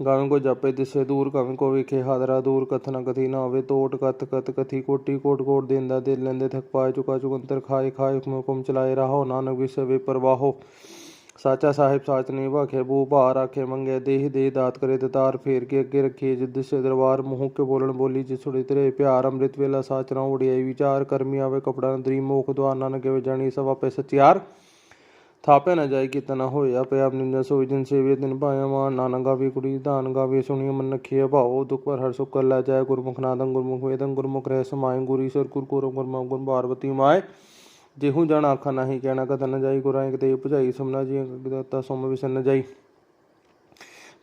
गावे को जापे दिसे दूर गावे को विखे हादरा दूर कथ न कथी न आवे तोट कथ कथ कथी कोटी कोट कोट देंदा दे लेंदे थक पाए चुका चुकंतर खाए खाए हुक्म हुक्म चलाए रहो नानक विषय वे परवाहो ਸਾਚਾ ਸਾਹਿਬ ਸਾਚ ਨਹੀਂ ਭਾਖੇ ਬੂ ਭਾਰ ਆਖੇ ਮੰਗੇ ਦੇਹ ਦੇ ਦਾਤ ਕਰੇ ਦਤਾਰ ਫੇਰ ਕੇ ਅੱਗੇ ਰੱਖੇ ਜਿੱਦ ਸੇ ਦਰਬਾਰ ਮੂੰਹ ਕੇ ਬੋਲਣ ਬੋਲੀ ਜਿਸ ਸੁਣੀ ਤੇਰੇ ਪਿਆਰ ਅੰਮ੍ਰਿਤ ਵੇਲਾ ਸਾਚ ਨਾ ਉੜਿਆਈ ਵਿਚਾਰ ਕਰਮੀ ਆਵੇ ਕਪੜਾ ਅੰਦਰੀ ਮੋਖ ਦੁਆਰ ਨਾਨਕ ਵੇ ਜਾਣੀ ਸਭ ਆਪੇ ਸਚਿਆਰ ਥਾਪੇ ਨਾ ਜਾਈ ਕੀਤਾ ਨਾ ਹੋਇਆ ਪਿਆ ਨਿੰਦਾ ਸੋਈ ਜਿਨ ਸੇਵੇ ਦਿਨ ਪਾਇਆ ਮਾਨ ਨਾਨਕ ਗਾਵੇ ਕੁੜੀ ਧਾਨ ਗਾਵੇ ਸੁਣੀ ਮਨ ਨਖੀਏ ਭਾਓ ਦੁਖ ਪਰ ਹਰ ਸੁਖ ਕਰ ਲੈ ਜਾਏ ਗੁਰਮੁਖ ਨਾਦੰ ਗੁਰਮੁਖ ਵੇਦੰ ਗੁਰਮੁਖ ਰਹਿ ਸਮਾਏ ਗੁਰੀ ਸਰ ਗੁਰ ਕੋਰੋ ਗੁਰਮੁ ਗੁਰ ਪਾਰਵਤੀ ਮਾਏ जेहू जान आखा नहीं कहना कथा न जाई गुरां एक देव भुजाई समना जी दत्ता सोम विसन न जाई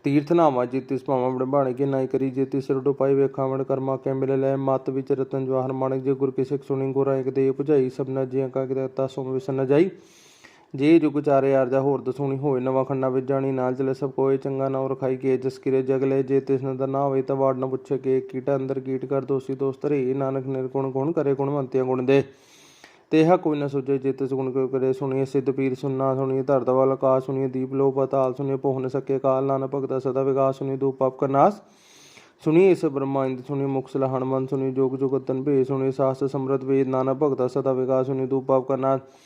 तीर्थ नामा जी तिस भावा बड़बाणे के नाई करी जे तिस रुडो पाई वेखावण कर्मा के मिले लै मत विच रतन जवाहर माणक जे गुर किसिक सुनी गुरां एक देव भुजाई समना जी का दत्ता सोम विसन न जाई जे जुग चारे आरजा होर दसूनी होए नवा खन्ना विच जानी नाल चले सब कोई चंगा नाव रखाई के जस किरे जगले जे तिस नदर ना होए ता वाड़ न पुछे के कीटा अंदर कीट कर दोषी दोस्त रे नानक निर्गुण गुण करे गुणवंतिया गुण दे तेहा कोई न सुझे जित सुन को करे सुनिए सिद्ध पीर सुनना सुनिए धरत वाल का सुनिए दीप लो पताल सुनिए पोह न सके काल नानक भगता सदा विकास सुनिए धूप पाप का नाश सुनिए इस ब्रह्मा इंद सुनिए मुख सलहण मन सुनिए जोग जुगतन भे सुनिए शास्त्र समृत वेद नानक भगता सदा विकास सुनिए धूप पाप का नाश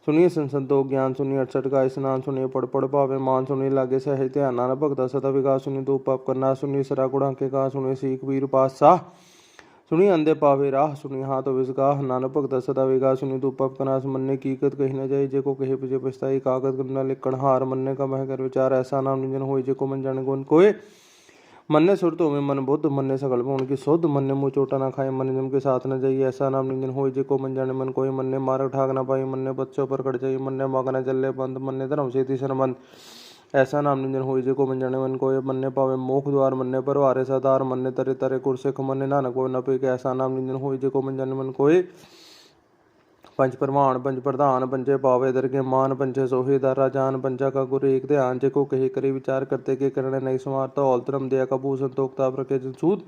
सुनिए संसदो ज्ञान सुनिए 68 का स्नान सुनिए पढ़ पढ़ पावे मान सुनिए लागे सहज ध्यान नानक भगता सदा विकास सुनिए धूप पाप का नाश सुनिए सरा गुणा के का सुनिए सीख वीर पातशाह सुनी अंधे पावे राह सुनी हाथ विसगाह नानक भगता सदा विगा सुनी धूप पाप कनास मन्ने कीकत कही न जाए जे को कहे पिछे पछताई कागत करना लिखण हार मन्ने का मह कर विचार ऐसा नाम निंजन होई जे को मन जाने गुण कोय मन्ने सुरत होवे मन बुद्ध मन्ने सकल भुवन की शुद्ध मन्ने मुँह चोटा ना खाए मन जम के साथ न जाइए ऐसा नाम निंजन होई जे को मन जाने मन कोय मन्ने मार्ग ठाक ना पाई मन्ने बच्चों पर कट जाइए मन्ने मगन चले बंद मन्ने धर्म से तीसर बंद ऐसा नाम निंजन होई जे को मन जाने मन कोय मन्ने पावे मोख द्वार मन्ने परवारे सदार मन्ने तरे तरे कुरसिख मन्ने नानक को न पे ऐसा नाम निंजन होई जे को मन जाने मन कोय पंच प्रमाण पंच प्रधान पंचे पावे दरगे मान पंचे सोहे दारा जान पंचा का गुरु एक ध्यान जे को कहे करे विचार करते के करने नहीं समारता औल धर्म दया का भूषण तोकताप रखे जनसूद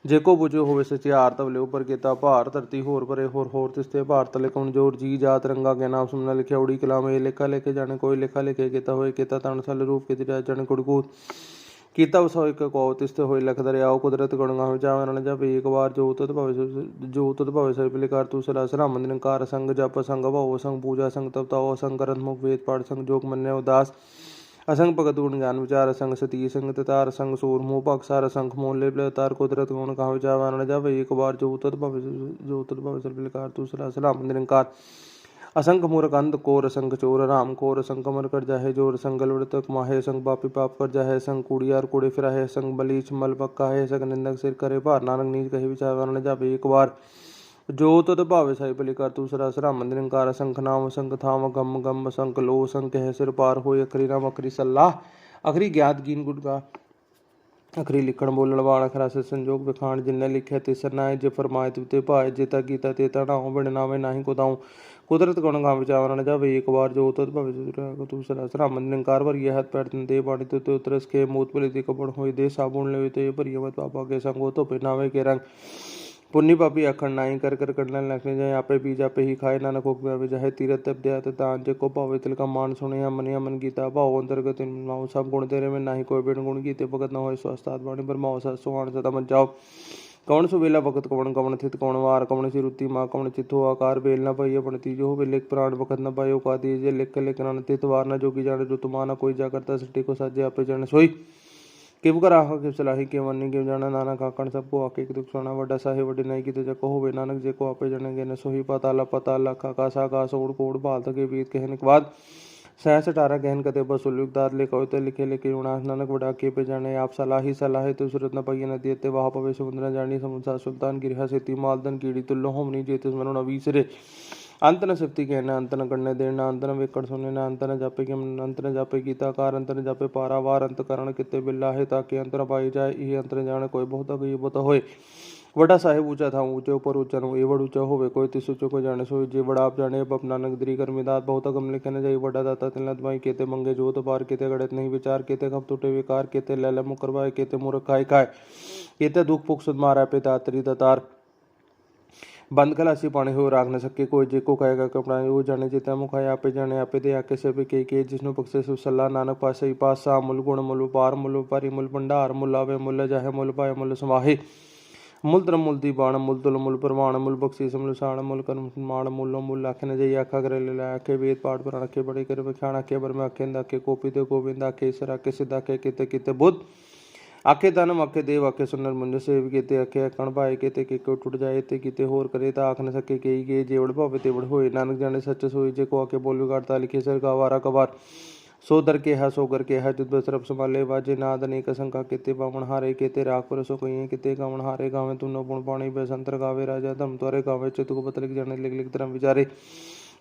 जेको बुझो होवे सचियार तब ले ऊपर केता भार धरती होर परे होर तिस्ते भार तले कमजोर जी जात रंगा के नाम सुनना लिखे उड़ी कलाम ए लेखा लेके जाने कोई लेखा लेके केता होए केता तन सल रूप के दिरा जाने कुड़कूत कीता वसोय के को तिस्ते होए लख दरियाओ कुदरत गुणगा हो जावे न जब एक बार जो तत भवे सब लिकार तू सला सरा मंदिर कार संग जप संग भव संग पूजा संग तप ताओ संग करत मुख वेद पाठ संग जोग मन्ने उदास असंग भगत गुण ज्ञान विचार संग सती संग ततार संग सूर मुँह पक्षार संग मोले तार कुदरत गुण कहा जावा न जावे एक बार जो तत भवे सब लिकार तू सला सला मंदिर कार असंख मूर्ख अंध कोर संग चोर राम कोर संग कमर कर जाहे जोर संगल तक माहे संग पापी पाप कर जाहे संग कूड़ियार कूड़े फिराहे संग बलीच मल पक्का है संग निंदक सिर करे भार नानक नीच कहे विचार न जावे एक बार जो तद भावे साई पली कर तू सरा सरा मंदिर कार संख नाम संख थाम गम गम संख लो संख कह सिर पार हो अखरी नाम अखरी सलाह अखरी ज्ञात गीन गुट का अखरी लिखण बोलण वाल अखरा से संजोग विखाण जिन्ने लिखे तिसर नाय जे फरमाए तुते पाए जेता गीता तेता नाऊ बिन नावे नाही को दाऊं कुदरत गुण गा विचार न जावे एक बार जो तद भवे तू सरा सरा मंदिर कार भर यह हाथ पैर दे पानी तो उतरस के मूत पली ते कपड़ होई दे साबुन ले ते भरिय मत पापा के संगो तो पहनावे के रंग पुण्य पापी अखंड नाई कर कर करने लगने जाए आपे पी जापे ही खाए नानक को जाए तीरथ तप दया तान जे को पावे तिल का मान सुने मन गीता भाव अंतर्गत नाउ सब गुण तेरे में नाही कोई बिन गुण गीते भगत न हो स्वस्थात वाणी पर माओ सुहान सदा मन जाओ कौन सुबेला भगत कौन कवन थित कौन वार कौन सी रुति माँ कौन चित्तो आकार बेल न पाई अपन तीजो हो लिख प्राण भगत न पायो का दीजे लिख लिख न तित वार न जोगी जाने जो तुमाना कोई जा करता सृष्टि को साजे आपे जाने सोई किव कर आह किव सलाही के मन्नी किव जाना नानक आकण सबको आके दुख सुना वड्डा साहे वड्डी नहीं की जको होवे नानक जे को आपे जने गे न सोही पताला आकाश आकाश ओड़ कोड़ बाल तके बीत कहने के बाद 67 गहन कते बसुलुक दाद ले कहो ते लिखे लिखे उनास नानक वड्डा के पे जाने आप सलाही तो सुरत न पई नदी ते वहा पवे समुद्र जानी समुद्र सुल्तान गिरहा सेती मालदन कीड़ी तुल्लो होमनी जेते स्मरण अवीसरे अंत न सिफती कहना अंत न करने देना अंत न वेकड़ सुने ना अंत न जापे के अंत न जापे गीता कार अंत न जापे पारावार अंत करण किते बिल्ला है ताकि अंत न पाई जाए ये अंत न जाने कोई बहुत गई बता होए वड़ा साहेब ऊंचा था ऊंचे ऊपर ऊंचा नो ये बड़ ऊंचा होवे कोई तिस ऊंचे को जाने सो जे बड़ा आप जाने अब अपना नगदरी कर्मीदात बहुत गम लिखे न जाई बड़ा दाता तिलत भाई केते मंगे जो तो पार केते गड़त नहीं विचार केते खप टूटे विकार केते लैला मुकरवाए केते मूर्ख खाए खाए केते दुख पुख सुध मारा पे दातरी दातार बंद खलासी पानी हो राख न सके कोई जे को कहेगा कपड़ा वो जाने जितना मुखाए आपे जाने आपे दे आके से के जिसनु पक्षे सु सल्ला नानक पासे ही पासा मुल गुण मुल पार मुल पारी मुल भंडार मुल आवे मुल जाहे मुल पाए मुल समाहे ਮੁੱਲ ਧਰਮ ਮੁੱਲ ਦੀ ਬਾਣ ਮੁੱਲ ਤੁਲ ਮੁੱਲ ਪ੍ਰਮਾਣ ਮੁੱਲ ਬਖਸ਼ੀਸ ਮੁੱਲ ਸਾਣ ਮੁੱਲ ਕਰਮ ਮਾਣ ਮੁੱਲੋਂ ਮੁੱਲ ਆਖੇ ਨ ਜਾਈ ਆਖਾ ਕਰੇ ਲੈ ਆਖੇ ਵੇਦ ਪਾਠ ਪੁਰਾਣ ਆਖੇ ਬੜੇ ਕਰ ਵਿਖਾਣ ਆਖੇ ਬਰਮ ਆਖੇ ਆਖੇ ਕੋਪੀ ਤੇ ਗੋਬਿੰਦ ਆਖੇ ਈਸਰ ਆਖੇ ਸਿੱਧ ਆਖੇ ਕਿਤੇ ਕਿਤੇ ਬੁੱਧ ਆਖੇ ਧਨਮ ਆਖੇ ਦੇਵ ਆਖੇ ਸੁਨਰ ਮੁੰਜ ਸੇਵ ਕੀਤੇ ਆਖੇ ਕਣ ਭਾਏ ਕਿਤੇ ਕਿਕੋ ਟੁੱਟ ਜਾਏ ਤੇ ਕਿਤੇ ਹੋਰ ਕਰੇ ਤਾਂ ਆਖ ਨ ਸਕੇ ਕਈ ਗਏ ਜੇਵੜ ਭਾਵੇ ਤੇਵੜ ਹੋਏ ਨਾਨਕ ਜਾਣੇ ਸੱਚ ਸੋਈ ਜੇ ਕੋ ਆਕੇ ਬੋਲਿਓ ਕਰਤਾ ਲਿਖੇ ਸਰ ਗਵਾਰਾ ਕਵਾਰ ਸੋ ਦਰ ਕਿਹਾ ਸੋ ਕਰ ਕਿਹਾ ਜੁਦ ਬਸਰਬ ਸੰਭਾਲੇ ਵਾਜੇ ਨਾਦ ਅਨੇਕ ਸੰਕਾ ਕਿਤੇ ਪਾਵਨ ਹਾਰੇ ਕਿਤੇ ਰਾਖ ਪਰਸੋ ਕਈਏ ਕਿਤੇ ਗਾਵਨ ਹਾਰੇ ਗਾਵੇਂ ਤੂੰ ਨੋ ਪੁਣ ਪਾਣੀ ਬਸੰਤਰ ਗਾਵੇ ਰਾਜਾ ਧਮ ਤੁਰੇ ਗਾਵੇ ਚਿਤੁਕ ਬਤਲਿਕ ਜਾਣੇ ਲਿਖ ਲਿਖ ਧਰਮ ਵਿਚਾਰੇ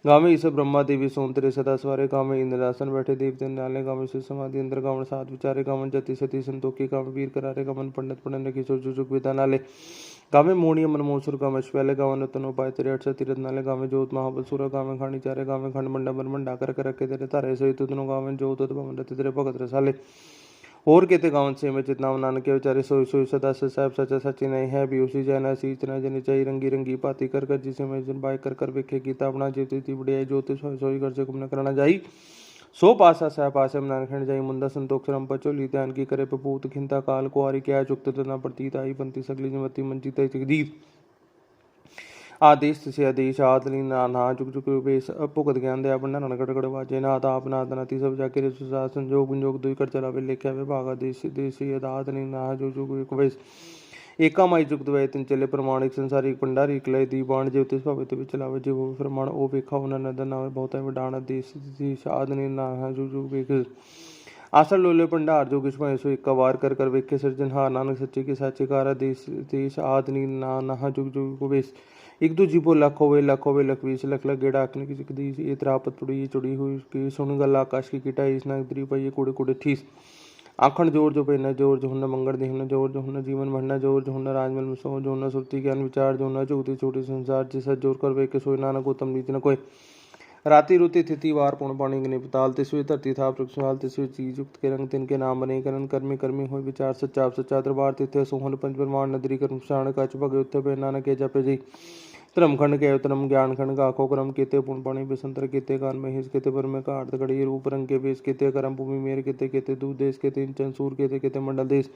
गावे ईस ब्रह्मा देवी सोनतरे सदा सवारे गावे इंद्रासन बैठे देवते नाले गावे शिव समाधि अंदर गावन सात विचारे गावन जति सती संतोखी गावे वीर करारे गावन पंडित पंडित किशोर जुजुक विदा नाले गावे मोणिय मनमोसुर गावे श्वैले गावन रतनो पाए तेरे 800 तीरथ नाले गावे जोत महाबलसुर गावे खानी चारे गावे खंड मंडा ब्रह्मंडा कर रखे तेरे तारे सहित तुनो गावे जोत भवन रति तेरे भगत रसाले और कहते गावन से में चितनाम नानक के विचारे सोई सोई सदा से साहब सचा सची नहीं है भी उसी जैना सीच न जनी चाहिए रंगी रंगी पाती कर कर जिसे मैं जन बाय कर कर वेखे गीता अपना जीती बढ़िया ज्योति सोई सोई कर से कुम न करना जाई सो पासा सह पासे नानखंड जाई मुंदा संतोख श्रम पचोली ध्यान की करे पपूत खिंता काल कुआरी क्या चुक्त तना प्रतीत आई पंती सगली जमती मंची तय जगदीप आदेश से आदेश आदली ना चुक चुक बेस भुगत ज्ञान दया भंडार नगड़ वाजे नाथ आप नाथ नाती सब जाके रे सुसाद संजोग विजोग दुई कर चलावे लेख्या विभाग आदेश देशी आदातली ना जो चुक वेश एका माई जुगत वे तिन चले प्रमाणिक संसारिक भंडारी कलय दी बाण ज्योतिष भवित विच चलावे जो प्रमाण ओ वेखा उन्हें नदन नावे बहुत विडाण देश आदली ना जो वेख आसर लोले भंडार जो किस सो एक वार कर कर वेखे सृजनहार नानक सच्चे के साचे कारा देश आदनी ना जुग जुग वेश एक दो जीपो लख होवे लख 20 लख गेड़ा आखने की चिकदी ये त्रापत पुड़ी चुड़ी हुई की सुन गल आकाश की किटा इस नागरी पाइये कुड़े कुड़े ठीस आखण जोर जो पेना जोर जो हुन मंगल देहन जोर जो हुन जीवन भरना जोर जो हुन राजमल में सो जो हुन सुरती ज्ञान विचार जो हुन चौथी छोटी संसार जिस जोर कर वे के सोई नानक उत्तम नीच न कोई राति रुति तिथि वार पुण पाणी गने पताल तिसवी धरती था प्रक्षाल तिसवी चीज युक्त के रंग तिनके नाम बने करन कर्मी कर्मी हो विचार सच्चा सच्चा दरबार तिथे सोहन पंच परमान नदरी कर्म शाण कच भगे उत्थे पे नानक के जपे जी धर्म खंड के धर्म ज्ञान खंड गाखो क्रम केते पुण पाणी बेसंतर केते कान में हिस केते पर में काट गड़ी रूप रंग के बेस केते करम भूमि मेर केते केते दूध देश केते इंचन सूर केते केते मंडल देश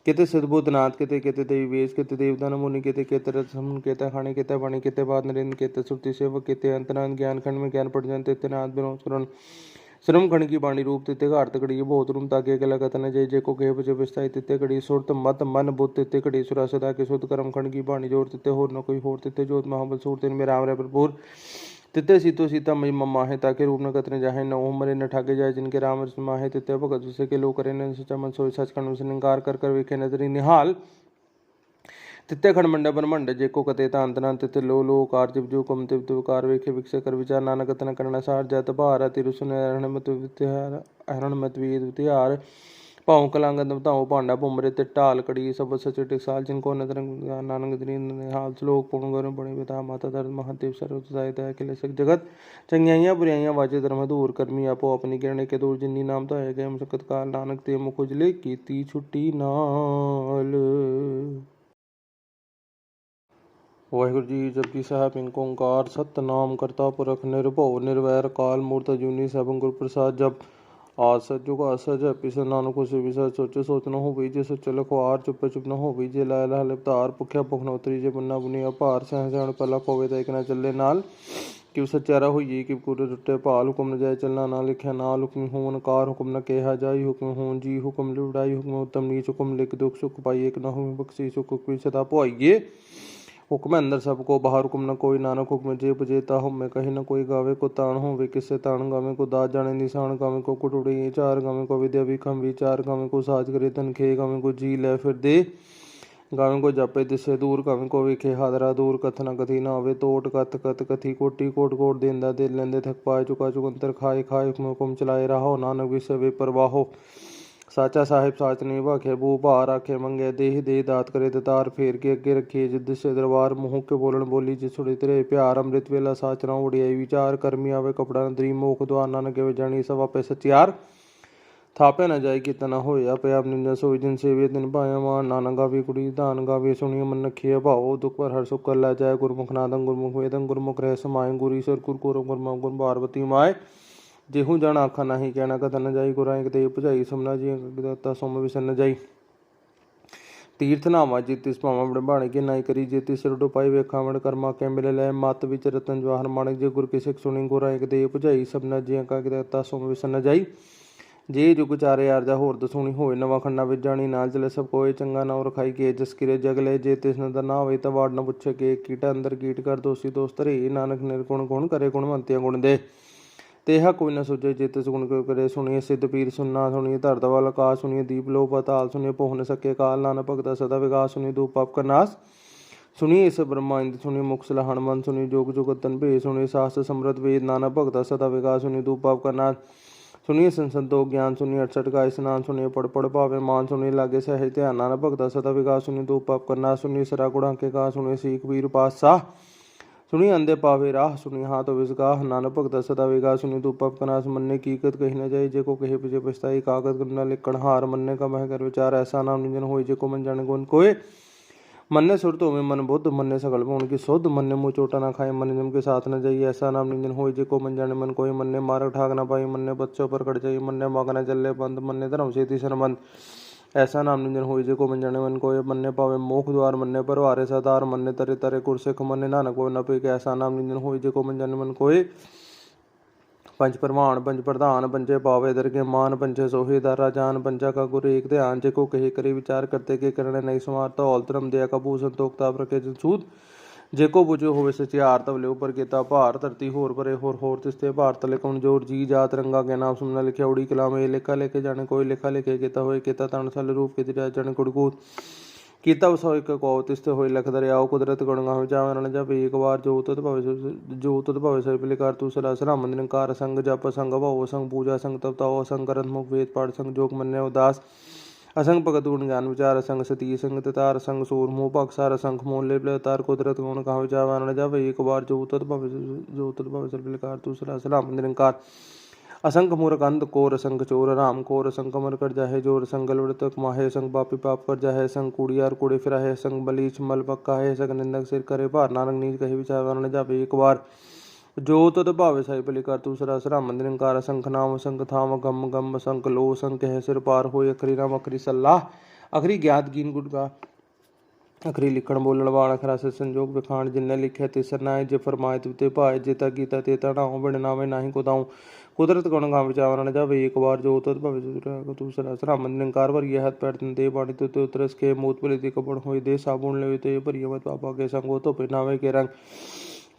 केते सिद्धबुद्ध नाथ केते केते देवी वेश केते देवदान मुनि केते केते रसम केते खाणी केते वाणी केते बाद नरेंद्र केते सुरति सेवक केते अंतरान ज्ञान खंड में ज्ञान पड़ जानते तेते नाथ विनोद करण श्रम खंड की बाणी रूप तिते घाट तकड़ी बहुत रूम ताके अकेला कथन जय जय को कहे बचे विस्ताई तिते कड़ी सुरत मत मन बुद्ध तिते कड़ी सुरा सदा के शुद्ध कर्म खंड की बाणी जोर तिते होर न कोई होर तिते जोत महाबल सूर तिन में राम रे भरपूर तिते सीतो सीता मई मम्मा है ताके रूप न कतने जाहे न ओम मरे न ठाके जाए जिनके राम रसमा है तिते भगत उसे के लोग करे न सचा मन सोई सच खंड से निकार कर कर वेखे नजरी निहाल तिते खंड मंडा ब्रह्मंड जेको कते तांतना तिते लो लो कार जिव जो कम तिव तिव कार वेखे विकसे कर विचार नानक तन करना सार जात भार तिरुसुन हरण मत वित्यार हरण मत वेद वित्यार पाँव कलांगत बताओ पांडा बुमरे ते टाल कड़ी सब सच टिकसाल जिनको नदर नानक दरीन हाल श्लोक पूर्ण गरम बड़े पिता माता धर्म महादेव सर्व सहायता अखिल सक जगत चंगियाइयाँ बुराइयाँ वाजे धर्म दूर कर्मी आपो अपनी किरण के दूर जिन्नी नाम तो है गए मुशक्कत काल नानक ते मुख उजले कीती छुट्टी नाल। वाहिगुरु जी जपजी साहब इनको ओंकार सतनाम करता पुरख निर्भव निर्वैर काल मूर्त जूनी सब गुरु प्रसाद जप आद सजुग असज पिस नानक खुशी विसर सोचे सोच न हो बीजे सच लखवार चुप चुप न हो बीजे लाय लाह लिपतार भुख्या भुख न उतरी जे बुन्ना बुनी अपार सह सहण पलक होवे तो एक न चले नाल कि सच्चारा होइए कि पूरे टुटे भाल हुक्म न जाए चलना ना लिखा नाल हुक्म होन कार हुक्म न कहा जाई हुक्म होन जी हुक्म लुड़ाई हुक्म उत्तम नीच हुक्म लिख दुख सुख पाई एक न हो बख्शी सुख की सदा पुआइए हुक्म अंदर सबको बाहर हुक्म न कोई नानक हुक्म जे बजेता हो मैं कहीं न कोई गावे को ताण होवे किससे ताण गावे को दात जाने निशान गावे को कुटुड़ी चार गावे को विद्या विखम विचार गावे को साज करे तन खे गावे को जी ले फिर दे गावे को जापे दिसे दूर गावे को विखे हादरा दूर कथना कथी ना आवे तोट कथ कथ कथी कोटी कोट कोट देंदा दे लेंदे थक पाए चुका चुकंतर खाए खाए हुक्म चलाए रहो नानक विषय वे परवाहो साचा साहिब साच नहीं भाखे बू भार आखे मंगे देह दे दात करे दतार फेर के अगे रखिए जिद से दरबार मुँह के बोलन बोली जिस छुड़े तेरे प्यार अमृत वेला साचना उड़ियाई विचार कर्मी आवे कपड़ा नदरी मोख द्वार नानक वे जानी सवा पे सचियार थापे न जाए कि तना होया पे आप निंदा सोई जिन सेवे दिन पाया मान नाना गावी कुड़ी दान गावे सुनिए मन नखिए भाओ दुख पर हर सुख कर ला जाए गुरमुख नादं गुरमुख वेदं गुरमुख रह समाए गुरीश्वर कुरकुर गुरमा गुर पार्वती माए जेहू जन आखा नाही कहना कथा न जाई गुराई देव भुजाई समना जी दत्ता सोम विसन न जाई ਤੀਰਥ ਨਾਮਾ ਜੀਤਿਸ ਭਾਵਾਂ ਬੜਬਾਣੇ ਕੇ ਨਾਈ ਕਰੀ ਜੇਤੀ ਸਿਰ ਡੁਪਾਈ ਵੇਖਾਂ ਵੜ ਕਰਮਾ ਕੇ ਮਿਲੇ ਲੈ ਮਤ ਵਿੱਚ ਰਤਨ ਜਵਾਹਰ ਮਾਣਕ ਜੇ ਗੁਰ ਕੀ ਸਿੱਖ ਸੁਣੀ ਗੁਰਾਂ ਇੱਕ ਦੇ ਭੁਜਾਈ ਸਭਨਾ ਜੀਆਂ ਕਾ ਕਿਤਾ ਸੋਮ ਵਿਸਨ ਜਾਈ ਜੇ ਜੁਗ ਚਾਰੇ ਆਰਜਾ ਹੋਰ ਦਸੂਣੀ ਹੋਏ ਨਵਾਂ ਖੰਡਾ ਵਿੱਚ ਜਾਣੀ ਨਾਲ ਚਲੇ ਸਭ ਕੋਏ ਚੰਗਾ ਨਾਮ ਰਖਾਈ ਕੇ ਜਸ ਕਿਰੇ ਜਗਲੇ ਜੇ ਤਿਸ ਨਦਰ ਨਾ ਹੋਵੇ ਤਾਂ ਵਾੜ ਨਾ ਪੁੱਛੇ ਕੇ ਕੀਟਾ ਅੰਦਰ ਕੀਟ ਕਰ ਦੋਸੀ ਦੋਸਤ ਰੇ ਨਾਨਕ ਨਿਰਗੁਣ ਗੁਣ ਕਰੇ ਗੁਣਵੰਤਿਆ ਗੁਣ ਦੇ ਤੇਹਾ ਕੋਈ ਨਾ ਸੋਚੇ ਜੇ ਤਿਸ ਗੁਣ ਕਰੇ ਸੁਣੀਏ ਸਿੱਧ ਪੀਰ ਸੁਨਣਾ ਸੁਣੀਏ ਧਰਤ ਵਾਲ ਆਕਾਸ਼ ਸੁਣੀਏ ਦੀਪ ਲੋ ਪਤਾਲ ਸੁਣੀਏ ਪੋਹ ਨ ਸਕੇ ਕਾਲ ਨਾਨਕ ਭਗਤਾ ਸਦਾ ਵਿਗਾਸ ਸੁਣੀ ਦੂਪ ਪਾਪ ਕਾ ਨਾਸ ਸੁਣੀਏ ਇਸ ਬ੍ਰਹਮਾ ਇੰਦ ਸੁਣੀ ਮੁਖ ਸਲਾਹਣ ਮਨ ਸੁਣੀ ਜੋਗ ਜੁਗਤਨ ਭੇ ਸੁਣੀ ਸਾਸ ਸਮਰਤ ਵੇਦ ਨਾਨਕ ਭਗਤਾ ਸਦਾ ਵਿਗਾਸ ਸੁਣੀ ਦੂਪ ਪਾਪ ਕਾ ਨਾਸ ਸੁਣੀਏ ਸੰਸੰਤੋ ਗਿਆਨ ਸੁਣੀ 68 का स्नान सुनिए पढ़ पढ़ भावे मान सुनिए लागे सहज ध्यान नानक भगता सदा विकास सुनी दो पाप करना सुनिए सरा गुणा के का सुनिए सीख वीर पातशाह सुनिए अंधे पावे राह सुनिए हाथ विसगाह नानक भगता सदा विकास सुनी दो पाप करना मनने की कत कही न जाए जे को कहे पिछे पछताई कागज करना लिखण हार मनने का मह कर विचार ऐसा नाम निंजन हो जे को मन जाने गुण कोय मन्ने सुरत होवे मन बुद्ध मन्ने सकल भुवन की शुद्ध मन्ने मुँह चोटा ना खाए मन जम के साथ न जाइए ऐसा नाम निंजन होय जे को मन जाने मन कोई मन्ने मार्ग ठाक ना पाई मन्ने बच्चों पर कट जाइए मन्ने मग न चले बंद मन्ने धर्म से तीसर बंद ऐसा नाम निंजन होय जे को मन जाने मन कोय मन्ने पावे मोख द्वार मन्ने पर वारे सदार मन्ने तरे तरे कुरसिख मन्ने नानक को न पे ऐसा नाम निंजन होय जे को मन जाने मन कोय पंच प्रमाण पंच प्रधान पंचे पावे दरगे मान पंचे सोहे दारा जान पंचा का गुरु एक ध्यान जे को कहे करे विचार करते के करने नहीं समारता औल धर्म दया का भू संतोख ताप रखे जनसूद जे को बुझो होवे सचियार तब ले ऊपर केता भार धरती होर परे होर तिस्ते भार तले कमजोर जी जात रंगा के नाम सुनना लिखे उड़ी कलाम ए लेखा लेके जाने कोई लेखा लेके केता होए केता तन सल रूप के दिया जाने कुड़कूत कीता सो एक को तिस्ते होए लख दरियाओ कुदरत गुणगा हो जावे न जब एक बार जो तत भवे सब लिकार तू सदा सरा मंदिर कार संग जप संग भव संग पूजा संग तप ताओ संग करत मुख वेद पाठ संग जोग मन्ने उदास असंग भगत गुण ज्ञान विचार संग सती संग ततार संग सूर मुँह पक्षार संग मोले तार कुदरत गुण कहा जावे न जब एक बार जो तत भवे सब लिकार तू सदा सरा मंदिर कार असंख मूर्ख अंध कोर संग चोर राम कोर संग कमर कर जाहे जोर संग लुड़तक माहे संग पापी पाप कर जाहे संग कूड़ियार कूड़े फिराहे संग बलीच मल पक्का है संग निंदक सिर करे भार नानक नीच कहे विचार वर्ण जावे एक बार जो तद भावे साई पली कर तू सरा सरा मंदिर कार संख नाम संख थाम गम गम संख लो संख कह सिर पार हो अखरी राम अखरी सलाह अखरी ज्ञात गिन गुट का अखरी लिखण बोलण वाल अखरा से संजोग विखाण जिन्ने लिखे तिसर नाय जे फरमाए तुते भाए जेता गीता तेता नाऊ बिन नावे नाही को दाऊं कुदरत गुण गा विचार न जावे एक बार जो तत् भवे तू सरा सरा मंदिर कार भर यह हाथ पैर दे बाणी तो उतरस के मूत पले दी कपड़ होई दे साबुन ले ते भरिय मत पापा के संगो तो पहनावे के रंग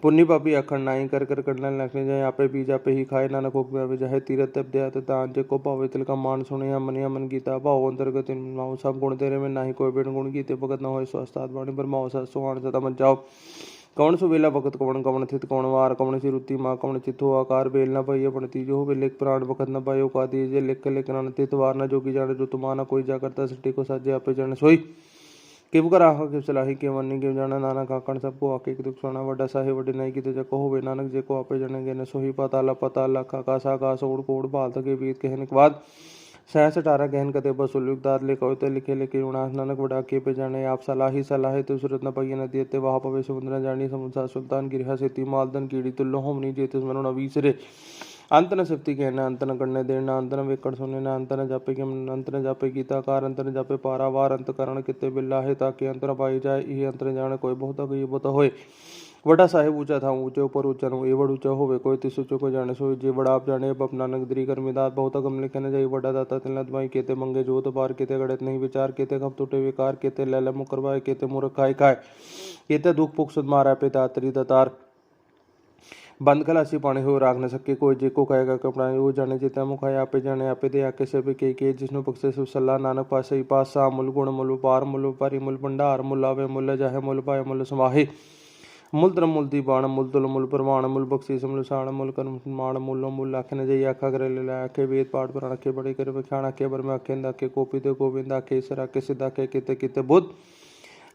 पुण्य पापी अखंड नाई कर कर करने लखने जाए आपे पी जापे ही खाए नानक उपव्यावे जाहे तीरथ तप दया तान जे को पावे तिल का मान सुने मन गीता भाव अंतर्गत नाउ सब गुण तेरे में नाही कोई बिन गुण गीते भगत न होय स्वस्थात वाणी ब्रह्मा सुहान सदा मन जाओ कौन सुवेला भगत कौन कवन थित कौन वार कौन सी रुति माँ कौन चित्तो आकार बेल न पाई अपन तीजो हो लिख प्राण भगत न पायो का दीजे लिख लिख न तित वार न जोगी जाने जो तुमाना कोई जा करता सृष्टि को साजे आपे जाने सोई किब कर आह किब सलाही के मन्नी किब जाना नानक आकण सबको आके दुख सोना वड्डा साहे वड्डे नहीं की जको होवे नानक जे को आपे जाने गे सोही पाताल आकाश आकाश ओड़ कोड़ बाल तके बीत कहने के बाद 67 गहन कते बसुलुक दाद ले कहते लिखे लिखे उनास नानक वडा के पे जाने आप सलाही सलाहे तो सूरत न पई न देते वहा पवे समुद्र जानी समुद्र सुल्तान गिरहा सेती मालदन कीड़ी तुल्लो होमनी जेते मनो न वीसरे अंत न सिफती कहना अंत न करने देना अंत न वेकड़ सुने ना अंत न जापे के अंत न जापे गीता कार अंत न जापे पारावार अंत करण किते बिल्ला है ताकि अंत न पाई जाए ये अंत न जाने कोई बहुत गई बहुत होए वडा साहेब ऊंचा था ऊंचे ऊपर ऊंचा नो ये बड़ ऊंचा होवे कोई तिस ऊंचे को जाने सो जे बड़ा आप जाने अब अपना नगदरी कर मिदात बहुत गम लिखे न जाई बड़ा दाता तिलत भाई केते मंगे जोत बार केते गड़त नहीं विचार केते खप टूटे विकार केते लैला मुकरवाए केते मूर्ख खाए खाए केते दुख पुख सुध मारा पे दातरी दातार बंद खलासी पानी हो राख न सके कोई जे को कहेगा कपड़ा वो जाने जितना मुखाए आपे जाने आपे दे आके से के जिसनु पक्षे से सलाह नानक पासे ही पास सा मुल गुण मुल पार मुल पारी मुल भंडार मुल आवे मुल जाहे मुल पाए मुल समाहे मुल धर्म मुल दीवाण मुल तुल मुल प्रमाण मुल बख्शी मुल साण मुल कर्म मान मूलो मुल आखे न जाइए आखा करे ले आखे वेद पाठ पुराण आखे बड़े करे व्याख्यान आखे बर में आखे आखे कोपी दे गोविंद आखे ईश्वर आखे सिद्ध आखे किते किते बुद्ध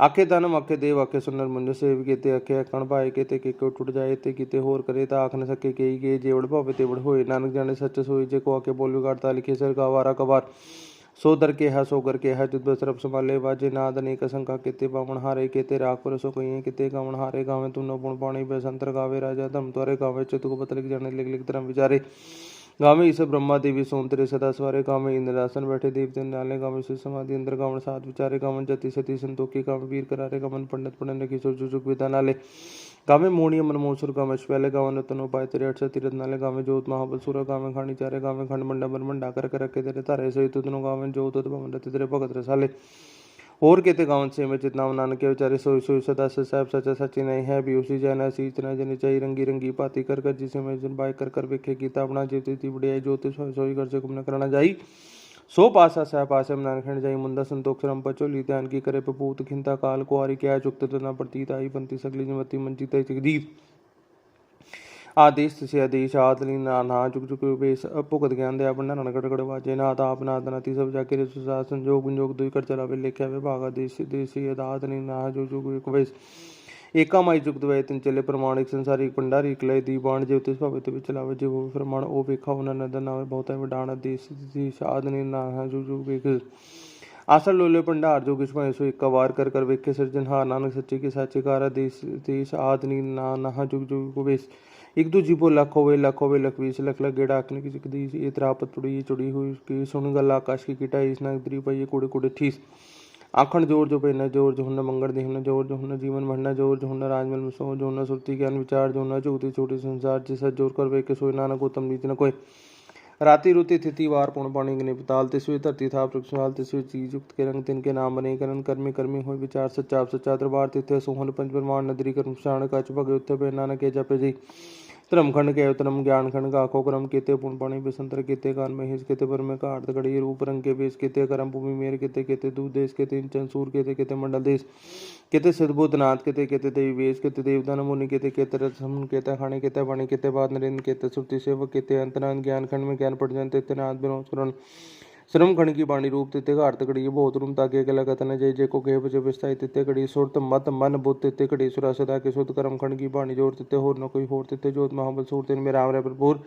आखे तनम आखे देव आखे सुनर मुंज सेव केते आखे कण भाए केते के टूट जाए ते किते होर करे ता आख न सके कई गे जेवड़ भावे तेवड़ होए नानक जाने सच सोई जे को आखे बोल गाड़ता लिखे सर का वारा कबार सो दर के है सो कर के है जुद सरब संभाले बाजे नाद अनेक शंका केते पावन हारे केते राख पर सो कहिए केते गावन हारे गावे तू न पुण पाणी बसंतर गावे राजा धर्म द्वारे गावे चित को पतलिक जाने लिख लिख धर्म विचारे गावे ईश ब्रह्मा देवी सोनतरे सदा सवारे गावे इंद्रासन बैठे देवते नाले गावे शिव समाधि अंदर गावन सात विचारे गावन जति सती संतोखी गावे वीर करारे गावन पंडित पढ़ने किशोर जुजुक विदा नाले गावे मोणिय मनमोसुर गावे श्वैले गावन रतनो पाय तेरे अठ तीरथ नाले गावे जोत महाबलसुर गावे खानी चारे गावे खंड मंडा ब्रह्मंडा कर रखे तेरे तारे सहित तुतनो गावे जोत भवन रति तेरे भगत रसाले और कहते गावन से में चितनाम नानक के विचारे सोई सोई सदा से साहब सचा सची नहीं है भी उसी जैना सीचना जनी चाहिए रंगी रंगी पाती कर कर जिसे मैं जन बाय कर कर वेखे गीता अपना जीती बढ़िया ज्योति सोई सोई कर से कुम न करना जाई सो पासा सह पासे नानखंड जाई मुंदा संतोष श्रम पचोली ध्यान की करे पपूत खिंता काल कुआरी क्या चुक्त तना प्रतीत आई पंती सगली जमती मंचित जगदीप आदेश से आदेश आदली ना चुक चुक बेस अपुगत ज्ञान दया पंडा नगड़ गड़ वाजे नाथ आप नाथ नति सब जाके रे सुसात संजोग गुंजोग दुई कर चलावे लेख्या वे भागा देश देशी आदली ना जो जो वेश एका माई जुगत वे तिन चले प्रमाणिक संसारिक पंडारी कलय दी बाण ज्योतिष भवित भी चलावे जो प्रमाण ओ वेखा उन नदन नावे बहुत है डाण देश देश आदली ना जो जो वेख आशा लोले पंडार जो किस्म सो एक वार कर कर वेखे सृजनहार नानक सच्चे के साचे कारा देश देश आदनी ना जुग जुग वेश एक दो जीपो लाखों वे लख बीस लख गेड़ा आखने की चिकदी ये त्रापत चुड़ी हुई की सुन गल आकाश की किटा इस नागरी पर ये कुड़े कुड़े ठीस आखण जोर जो पेना जोर जो हुन मंगल देहन जोर जो हुन जीवन भरना जोर जो हुन राजमल में सो जो हुन सुरती ज्ञान विचार जो हुन चौथी छोटी संसार जिस जोर कर वे के सोई नानक उत्तम नीच न कोई राति रुति तिथि वार पुण पाणी गने पताल तिसवी धरती था पृथ्वी तिसवी चीज युक्त के रंग तिनके नाम बने करण कर्मी कर्मी हो विचार सच्चा सच्चा दरबार तिथे सोहन पंच प्रमाण नदरी कर्म शाण कच भगे उत्थे पे नानक के जपे जी धर्म खंड के धर्म ज्ञान खंड गाखो क्रम केते पुण पाणी बेसंतर केते कान में हिस केते पर में काट गड़ी रूप रंग के बेस केते करम भूमि मेर केते केते दूध देश केते इंचन सूर केते केते मंडल देश केते सिद्धबुद्ध नाथ केते केते देवी वेश केते देवदान मुनि केते केते रसम केते खाने केते वाणी केते बाद नरेंद्र केते सुरति सेवक केते अंतरान ज्ञान खंड में ज्ञान पड़ जानते तेते नाथ विनोद करण श्रम खंड की बाणी रूप तिते घाट तकड़ी बहुत रूम ताके के लगत न जय जय को के बजे विस्ताई तिते कड़ी सुरत मत मन बुद्ध तिते कड़ी सुरा सदा के शुद्ध कर्म खंड की बाणी जोर तिते होर न कोई होर तिते जोत महाबल सूर तिन में राम रे भरपूर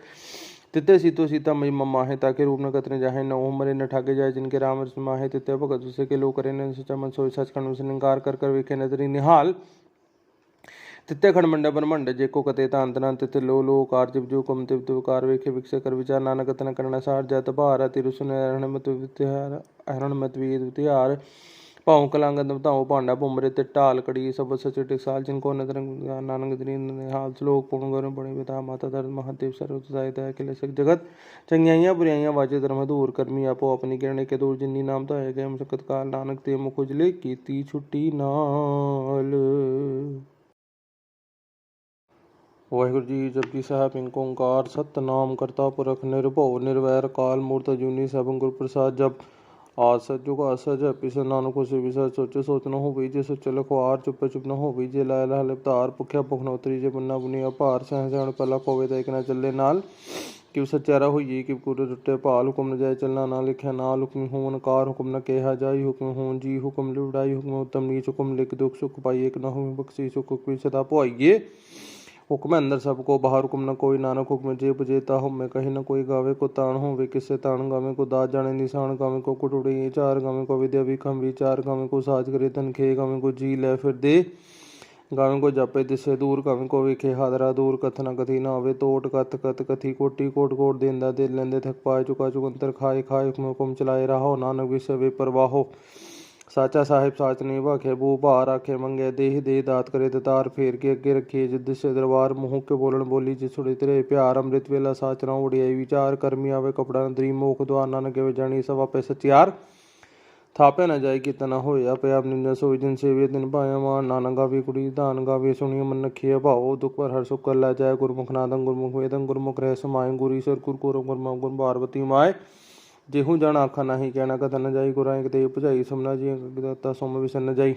तिते सीतो सीता मई मम्मा है ताके रूप न कतने जाहे न ओम मरे न ठाके जाए जिनके राम रसमा है तिते भगत उसे के लो करे न सचा मन सोई सच खंड से निकार कर कर वेखे नजरी निहाल तित्ते खंड मंड ब्रह्मंड जेको कते तांतना तित्ते लो लो कार जिव जो कम तिव तिव कार वेखे विकसे कर विचार नानक तन करना सार जात भार तिरुसुन हरण मत विद्यार पाँव कलांगत बताओ पांडा बुमरे ते टाल कड़ी सब सच टिकसाल जिनको नदर नानक दरीन हाल श्लोक पूर्ण गौरव बड़े पिता माता धर्म महादेव सर्व सहायता अखिल सक जगत चंगियाइयाँ बुराइयाँ वाजे धर्म दूर कर्मी आपो अपनी किरण के दूर जिन्नी नाम तो है गए मुशक्कत काल नानक ते मुख उजले कीती छुट्टी नाल। वाहिगुरु जी जपजी साहब एक ओंकार सतनाम करता पुरख निर्भव निर्वैर काल मूर्त जूनी सब गुरु प्रसाद जप आज सजुग असज पिस नानक से विसर सोचे सोच न हो बीजे सोच लखवार चुप चुप न हो बीजे लाय लाह लिपतार भुख्या भुख नौतरी जे बुन्ना बुनी अपार सह सहण पला खोवे तो एक न चले नाल कि सच्चारा होइए कि पूरे टुटे भाल हुक्म न जाए चलना ना लिखा नाल हुक्म होन कार हुक्म न केहा जाई हुक्म होन जी हुक्म लुड़ाई हुक्म उत्तम नीच हुक्म लिख दुख सुख पाई एक न हो बख्शी सुख भी सदा पुआइए हुक्म अंदर सबको बाहर हुक्म न कोई नानक हुक्म जे बजेता हो मैं कहीं न कोई गावे को ताण हो वे किससे ताण गावे को दात जाने निशान गावे को कुटुड़ी चार गावे को विद्या विखम विचार गावे को साज करे तन खे गावे को जी ले फिर दे गावे को जापे दिसे दूर गावे को विखे हादरा दूर कथ न कथी न आवे तोट कथ कथ कथी कोटी कोट कोट देंदा दे लेंदे थक पाए चुका चुकंतर खाए खाए हुक्म चलाए रहो नानक विषय वे परवाहो साचा साहिब साच नहीं भाखे बू भार आखे मंगे देह दे दात करे दतार फेर के अगे रखिए जिद से दरबार मुँह के बोलन बोली जिस छुड़े तेरे प्यार अमृत वेला साचना उड़ियाई विचार कर्मी आवे कपड़ा नदरी मोख द्वार नानक वे जानी सवा पे सचियार थापे न जाए कि तना होया पे आप निंदा सोई जिन सेवे दिन पाया मान नाना गावी कुड़ी दान गावे सुनिए मन नखिए भाओ दुख पर हर सुख कर ला जाए गुरमुख नादं गुरमुख वेदं गुरमुख रह समाए गुरी सर कुरकुर गुरमा गुर पार्वती माए जेहू जन आखा नाही कहना कथा न जाई गुराएं कते भुजाई समना जी दत्ता सोम विसन न जाई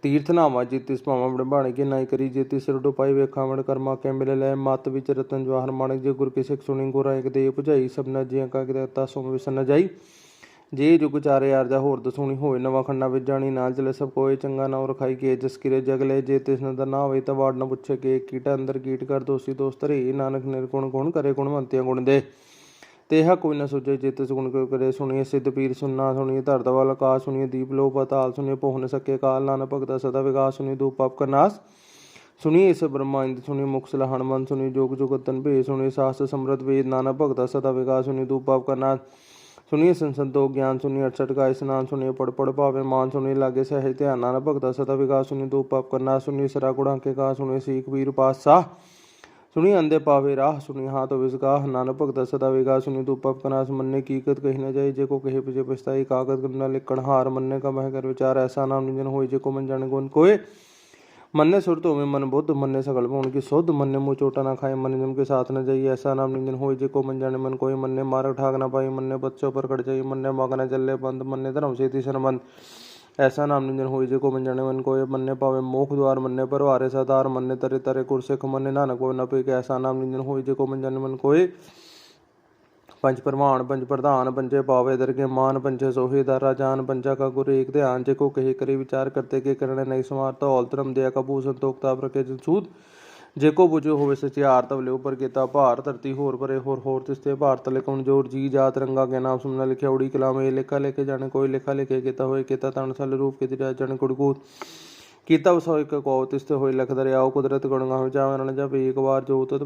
तीर्थ नामा जितिस पावा ब्रह्माणे के नाई करी जितिस सिर डुपाई वे खावण कर्मा के मिले लय मात विच रतन जवाहर माणक जे गुर के सिख सुनी गुराएं कते भुजाई समना जी का दत्ता सोम विसन न जाई जे जुग चारे आरजा होर दसूनी होए नवा खंडा विच जानी नाल चले सब कोई चंगा नाव रखाई के जस किरे जगले जे तिस नदर ना होए तवाड़ न पुछे के कीटा अंदर कीट कर दोषी दोस्त रे नानक निर्गुण गुण करे गुणवंतिया गुण दे तेहा कोई न सोचे जित गुण करे सुनिए सिद्ध पीर सुनना सुनिए धरत वाल का सुनिए दीप लो पताल सुनिए पोह न सके काल नाना भगता सदा विकास सुनिए धूप पाप का नाश सुनिए इस ब्रह्मा इंद्र सुनिए मुक्सला हनुमान सुनिए जोग जुगतन भे सुनिए साहस समृत वेद नाना भगता सदा विकास सुनिए धूप पाप का नाथ सुनिए संसदो ज्ञान सुनिए 68 का स्नान सुनिए पढ़ पढ़ पावे मान सुनिए लागे सहज ध्यान नाना भगता सदा विकास सुनिए धूप पाप का नाथ सुनिए सरा गुणा के का सुनिए सीख वीर पातशाह सुनिए अंधे पावे राह सुनिए हाथ विसगाह नानक भगत सदा विकास सुनिए धूप पाप का नाश मनने की कत कही न जाए जे को कहे पिछे पछताई कागज करना लिखण हार मनने का मह कर विचार ऐसा नाम निंजन होई जे को मन जाने गुण कोय मन्ने सुरत में मन बुद्ध मन्ने सकल भुवन की शुद्ध मन्ने मुँह चोटा ना खाए मन जम के साथ न जाइए ऐसा नाम निंजन होई जे को मन जाने मन कोई मन्ने मार्ग ठाक ना पाई मन्ने बच्चों पर कट जाइए मन्ने मगन चले बंद मन्ने धर्म से तीसर बंद ऐसा नाम निंजन होई जे को मन जाने मन कोय मन्ने पावे मोख द्वार मन्ने पर वारे सदार मन्ने तरे तरे कुरसिख मन्ने नानक को न पे ऐसा नाम निंजन होई जे को मन जाने मन कोय पंच प्रमाण पंच प्रधान पंचे पावे दरगे मान पंचे सोहे दारा जान पंचा का गुरु एक ध्यान जे को कहे करे विचार करते के करने नहीं समारता औल धर्म दया का भूषण तोकता प्रके सूद जे को बुझो होवे सच्चे आर तब ले ऊपर केता भार धरती होर परे होर तिस्ते भार तले कमजोर जी जात रंगा के नाम सुनना लिखे उड़ी कलाम ये लेखा लेके जाने कोई लेखा लेके केता होए केता तन सल रूप के दिरा जाने कुड़कूत कीता वसोई का को तिस्ते होई लख दरियाओ कुदरत गुणगा हो जावन जब एक बार जो तत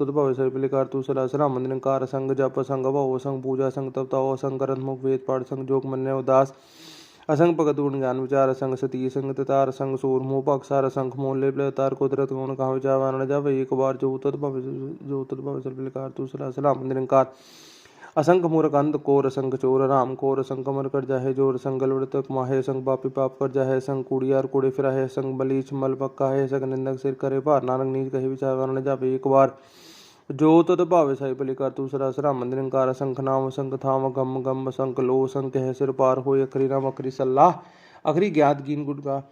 भवे सही प्रकार तू सदा सरा मंदिर कार संग जप संग भव संग पूजा संग तप ताओ संग करत मुख वेद पाठ संग जोग मन्ने उदास असंग भगत गुण ज्ञान विचार संग सती संग ततार संग सूर मुँह पक्षार संग मोले तार कुदरत गुण कहा जावन जब एक बार जो तत भवे सही प्रकार तू सदा सरा मंदिर कार असंख मूर्ख अंध कोर संग चोर राम कोर संग कमर कर जाहे जोर संगल तक माहे संग पापी पाप कर जाहे संग कूड़ियार कूड़े फिरा है संग बलीच मल पक्का है संग निंदक सिर करे भार नानक नीच कहे विचार वर्ण जावे एक बार जो तद भावे साई पली कर तू सरा सरा मंदिर कार संख नाम संख थाम गम गम संख लो संख कह सिर पार हो अखरी नाम अखरी सलाह अखरी ज्ञात गिन गुट का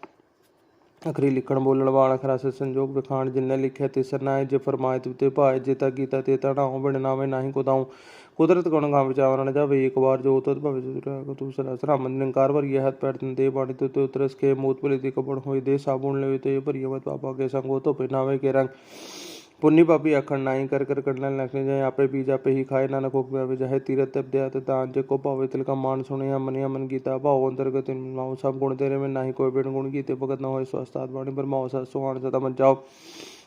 अखरी लिखण बोलण वाल अखरा से संजोग विखाण जिन्ने लिखे तिसर नाय जे फरमाए तुते पाए जेता गीता तेता नाऊ बिन नामे नाही को दाऊं कुदरत गुण गा विचारण जब एक बार जो तद भविष्य तू सरा सरा मंदिर कार वर यह पैर दे बाणी तो उतरस के मूत पलिति कपड़ होई दे साबुन ले ते पर यमत पापा के संगो तो पहनावे के रंग पुण्य पापी अखंड नाई कर कर करने लगने जाए आपे बीजा पे ही खाए नानक उपव्यावे जाए तीरथ तप दया तान जे को पावे तिल का मान सुने मन गीता भाव अंतर्गत माओ सब गुण तेरे में नाही कोई बिन गुण गीते भगत न होय स्वस्थात वाणी पर माओ सा सुहान सदा मन जाओ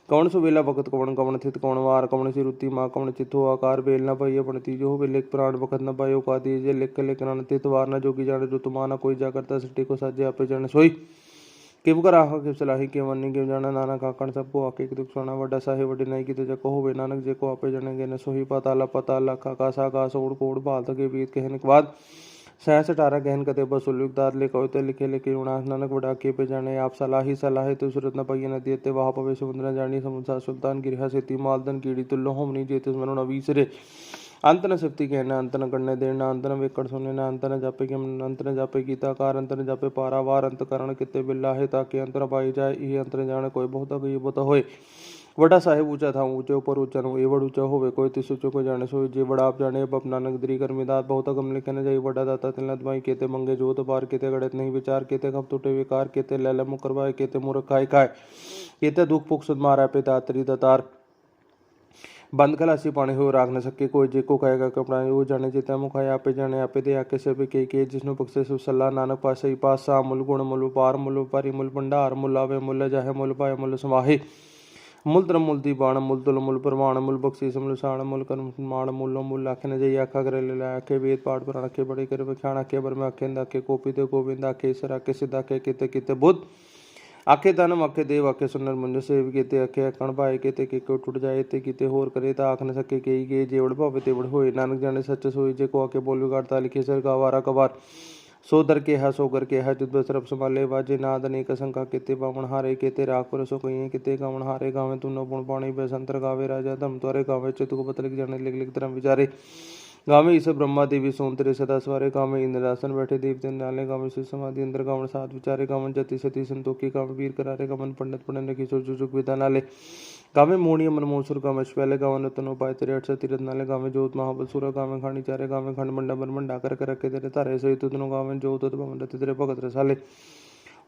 कौन सुबेला भगत कौन कौन थित कौन वार कौन सी रुति माँ कौन चित्तो आकार बेल न पाइये पण तीजो हो लिख प्राण भगत न पायो का दीजे लिख लिख न तित वार न जोगी जाने जो तुमाना कोई जा करता सृष्टि को साजे आपे जाने सोई किब कर आह किब सलाही के वन्नी किब जाना नाना काकण सबको आके दुख सोना वड्डा साहे वड्डी नहीं की जको होवे नानक जे को आपे जाने गे न सोही पताला काका का ओड़ कोड़ बाल के बीत कहने के बाद 67 गहन कते बसुलुकदार ले कहते लिखे लिखे उनास नानक वडा के पे जाने आप सलाही तो सूरत न पाइए न देते वहाँ पवे समुद्र जानी समुद्र सुल्तान गिरहा सेती मालदन कीड़ी तुल्लो होमनी जेते स्मरण अवीसरे अंत न सिफ्ती कहना अंत न करने देना अंत न वेकड़ सुने ना अंत न जापे के अंत न जापे गीता कार अंत न जापे पारावार अंत करण किते बिल्ला है ताकि अंतर पाई जाए ये अंतर जाने कोई बहुत गई बहुत होए वडा साहेब ऊंचा था ऊंचे ऊपर ऊंचा नो ये बड़ ऊंचा होवे कोई तिस ऊंचे को जाने सो जे बड़ा आप जाने अब अपना नगदरी कर्मीदात बहुत गम लिखे न जाई वडा दाता तिलत भाई केते मंगे जोत पार केते गड़त नहीं विचार केते खप टूटे विकार केते लैला मुकरवाए केते मूर्ख खाए खाए केते दुख पुख सुध मारा पे दातरी दातार बंद खलासी पानी हो राख न सके कोई जे को कहेगा कपड़ा वो जाने जितना मुखाए आपे जाने आपे दे आके से के जिसनु पक्षे सु सल्ला नानक पासे ही पास सा मुल गुण मुल पार मुल पारी मुल भंडार मुल आवे मुल जाहे मुल पाए मुल समाहे मुल द्रम मुल दीबाण मुल तुल मुल प्रमाण मुल बख्शी मुल साण मुल कर्म मान मुलो मुल आखे न जाइए आखा करे ले आखे वेद पाठ पर आखे बड़े करे बख्याण आखे बर में आखे आखे कोपी ते गोविंद आखे ईश्वर आखे सिद्ध आखे किते किते बुद्ध आखे दानम आखे देव आखे सुनर मुंज सेव केते आखे अकण पाए केते के को टूट जाए ते किते होर करे ता आख न सके केई के जेवड़ भावे तेवड़ होए नानक जाने सच सोई जे को आखे बोल बिगाड़ता लिखे सर गवारा कबार सो दर के है सो कर के है जुद सरब संभाले बाजे नाद अनेक शंका केते बावण हारे केते राख पर सो कहिए केते गावण हारे गावे तू न पुण पाणी बेसंतर गावे राजा धम त्वरे गावे चित को पतलिक जाने लिख लिख धर्म विचारे गावे ईश ब्रह्मा देवी सोमतरे सदा स्वारे गावे इंद्रासन बैठे देवते नाले गावे शिव समाधि इंद्र गावन सात विचारे गावन जति सती संतोखी गावे वीर करारे गावन पंडित पंडित किशोर जुजुक विदा नाले गावे मोणिय मनमोसुर गावे पहले गावन रतन उपाय तेरे 8 तीरथ नाले गावे जोत महाबलसुर गावे खानी चारे गावे खंड मंडा बरमंडा कर रखे तेरे तारे सहित तुनो गावे जोत भवन रति तेरे भगत रसाले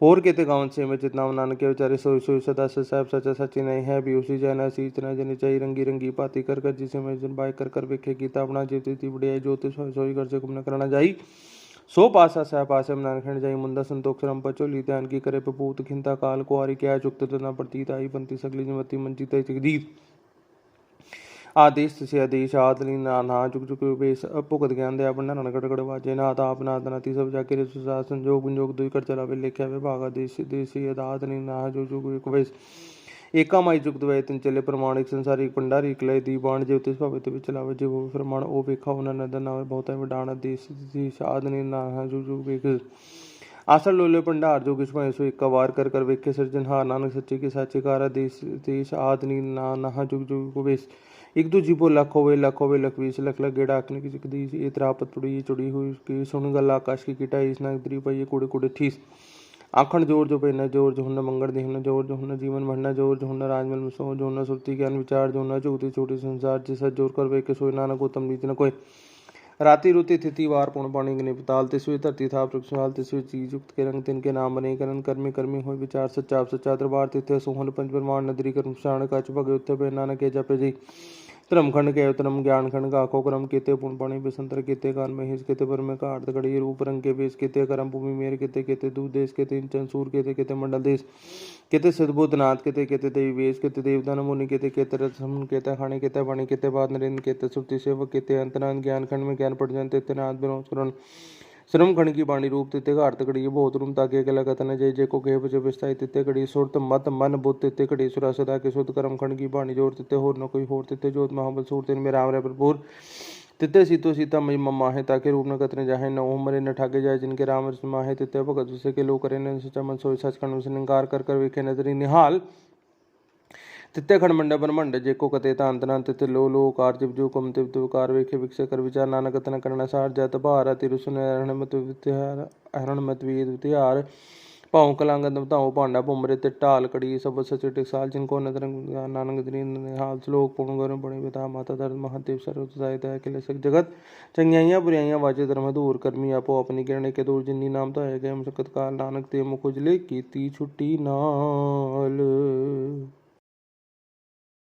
और केते गावन से में चितना नानक के विचारे सोई सोई सदा से साहब सचा सची नहीं है भी उसी जाना सीचना जनी चाहिए रंगी रंगी पाती कर कर जिसे में जन बाय कर कर विखे गीता अपना जीवती ती बढ़िया ज्योति सोई सोई कर से कुम न करना जाई सो पासा सह पासे नानखंड जाई मुंदा संतोख श्रम पचोली ध्यान की करे पपूत खिंता काल कुआरी क्या चुक्त तना प्रतीत आई पंथी सगली जमती मंचित जगदीप आदेश से आदेश आदली ना चुक चुक बेस भुगत ज्ञान दया पंडा ननकड़ कड़ वाजे नाथ आप नाथ नाती सब जाके रे सुसात संजोग विंजोग दुई कर चलावे लेख्या वे भागा देश देशी अदातली ना जो चुक वेश एका माई चुक्त वे तिन चले प्रमाणिक संसारिक पंडारी कलय दी बाण जे तिस भावे ते चलावे जे वो प्रमाण ओ वेखा उना नदन नावे बहुत है डाण देश देश आदली ना जो जो वेख आसर लोले पंडार जो किस्म सो एक वार कर कर वेखे सृजनहार नानक सच्चे के साचे कारा देश देश आदनी ना नहा जुग जुग वेश एक दो जीपो लाखों वे लख 20 लख लख गेड़ा आखने की चिकदी ये त्रापत पुड़ी चुड़ी हुई की सुन गल आकाश की किटा इस नाग द्री पाई कुड़े कुड़े ठीस आखण जोर जो पेना जोर जो हुन मंगल देहन जोर जो हुन जीवन भरना जोर जो हुन राजमल में सो जो हुन सुरती ज्ञान विचार जो हुन चौथी छोटी संसार जिस जोर कर वे के सोई नानक गौतम नीच न कोई राति रुति तिथि वार पुण पाणी गने पताल तिसवे धरती था पृथ्वीवाल तिसवे चीज युक्त के रंग तिनके नाम बने करन कर्मी कर्मी हो विचार सच्चा सच्चा दरबार तिथे सोहन पंच परमान नदरी कर्म शाण कच भगे उत्थे पे नानक के जपे जी धर्म खंड के धर्म ज्ञान खंड गाखो क्रम केते पुण पाणी बेसंतर केते कान में हिस केते पर में काट गड़ी रूप रंग के बेस केते करम भूमि मेर केते केते दूध देश केते इंचन सूर केते केते मंडल देश केते सदबुद्ध नाथ केते केते देवी वेश केते देवदान मुनि केते केते रसम केते खाने केते वाणी केते बाद नरेंद्र केते सुरति सेवक केते अंतरान ज्ञान खंड में ज्ञान पड़ जानते तेनाथ विनोद करण श्रम खंड की बाणी रूप तिते घाट तकड़ी बहुत रूम ताके के कथन जय जय को कहे बचे विस्ताई तिते कड़ी सुरत मत मन बुद्ध तिते कड़ी सुरा सदा के शुद्ध कर्म खंड की बाणी जोर तिते होर न कोई होर तिते जोत महाबल सूर तिन में राम रे भरपूर तिते सीतो सीता मई मम्मा है ताके रूप न कतने जाहे न ओम मरे न ठाके जाए जिनके राम रसमा है तिते भगत से के लोग करे न सचा मन सोई सच खंड से निकार कर कर वेखे नजरी निहाल तित्ते खंड मंड ब्रह्मंड जेको कते तांतना तिते लो लो कार जिव जो कम तिव तिव कार वेखे विकसे कर विचार नानक तन करना सार जत भार तिरुसुन हरण मत वित्यार हरण मत वीर वित्यार पाँव कलांग बताओ पांडा बुमरे ते टाल कड़ी सब सच टिकसाल जिनको नदर नानक दरीन हाल श्लोक पूर्ण गरम बड़े बता माता धर्म महादेव सर्व सहायता अखिल सक जगत चंगियाइयाँ बुराइयाँ वाजे धर्म दूर कर्मी आपो अपनी किरण के दूर जिन्नी नाम तो है गए मुशक्कत काल नानक ते मुख उजले कीती छुट्टी नाल।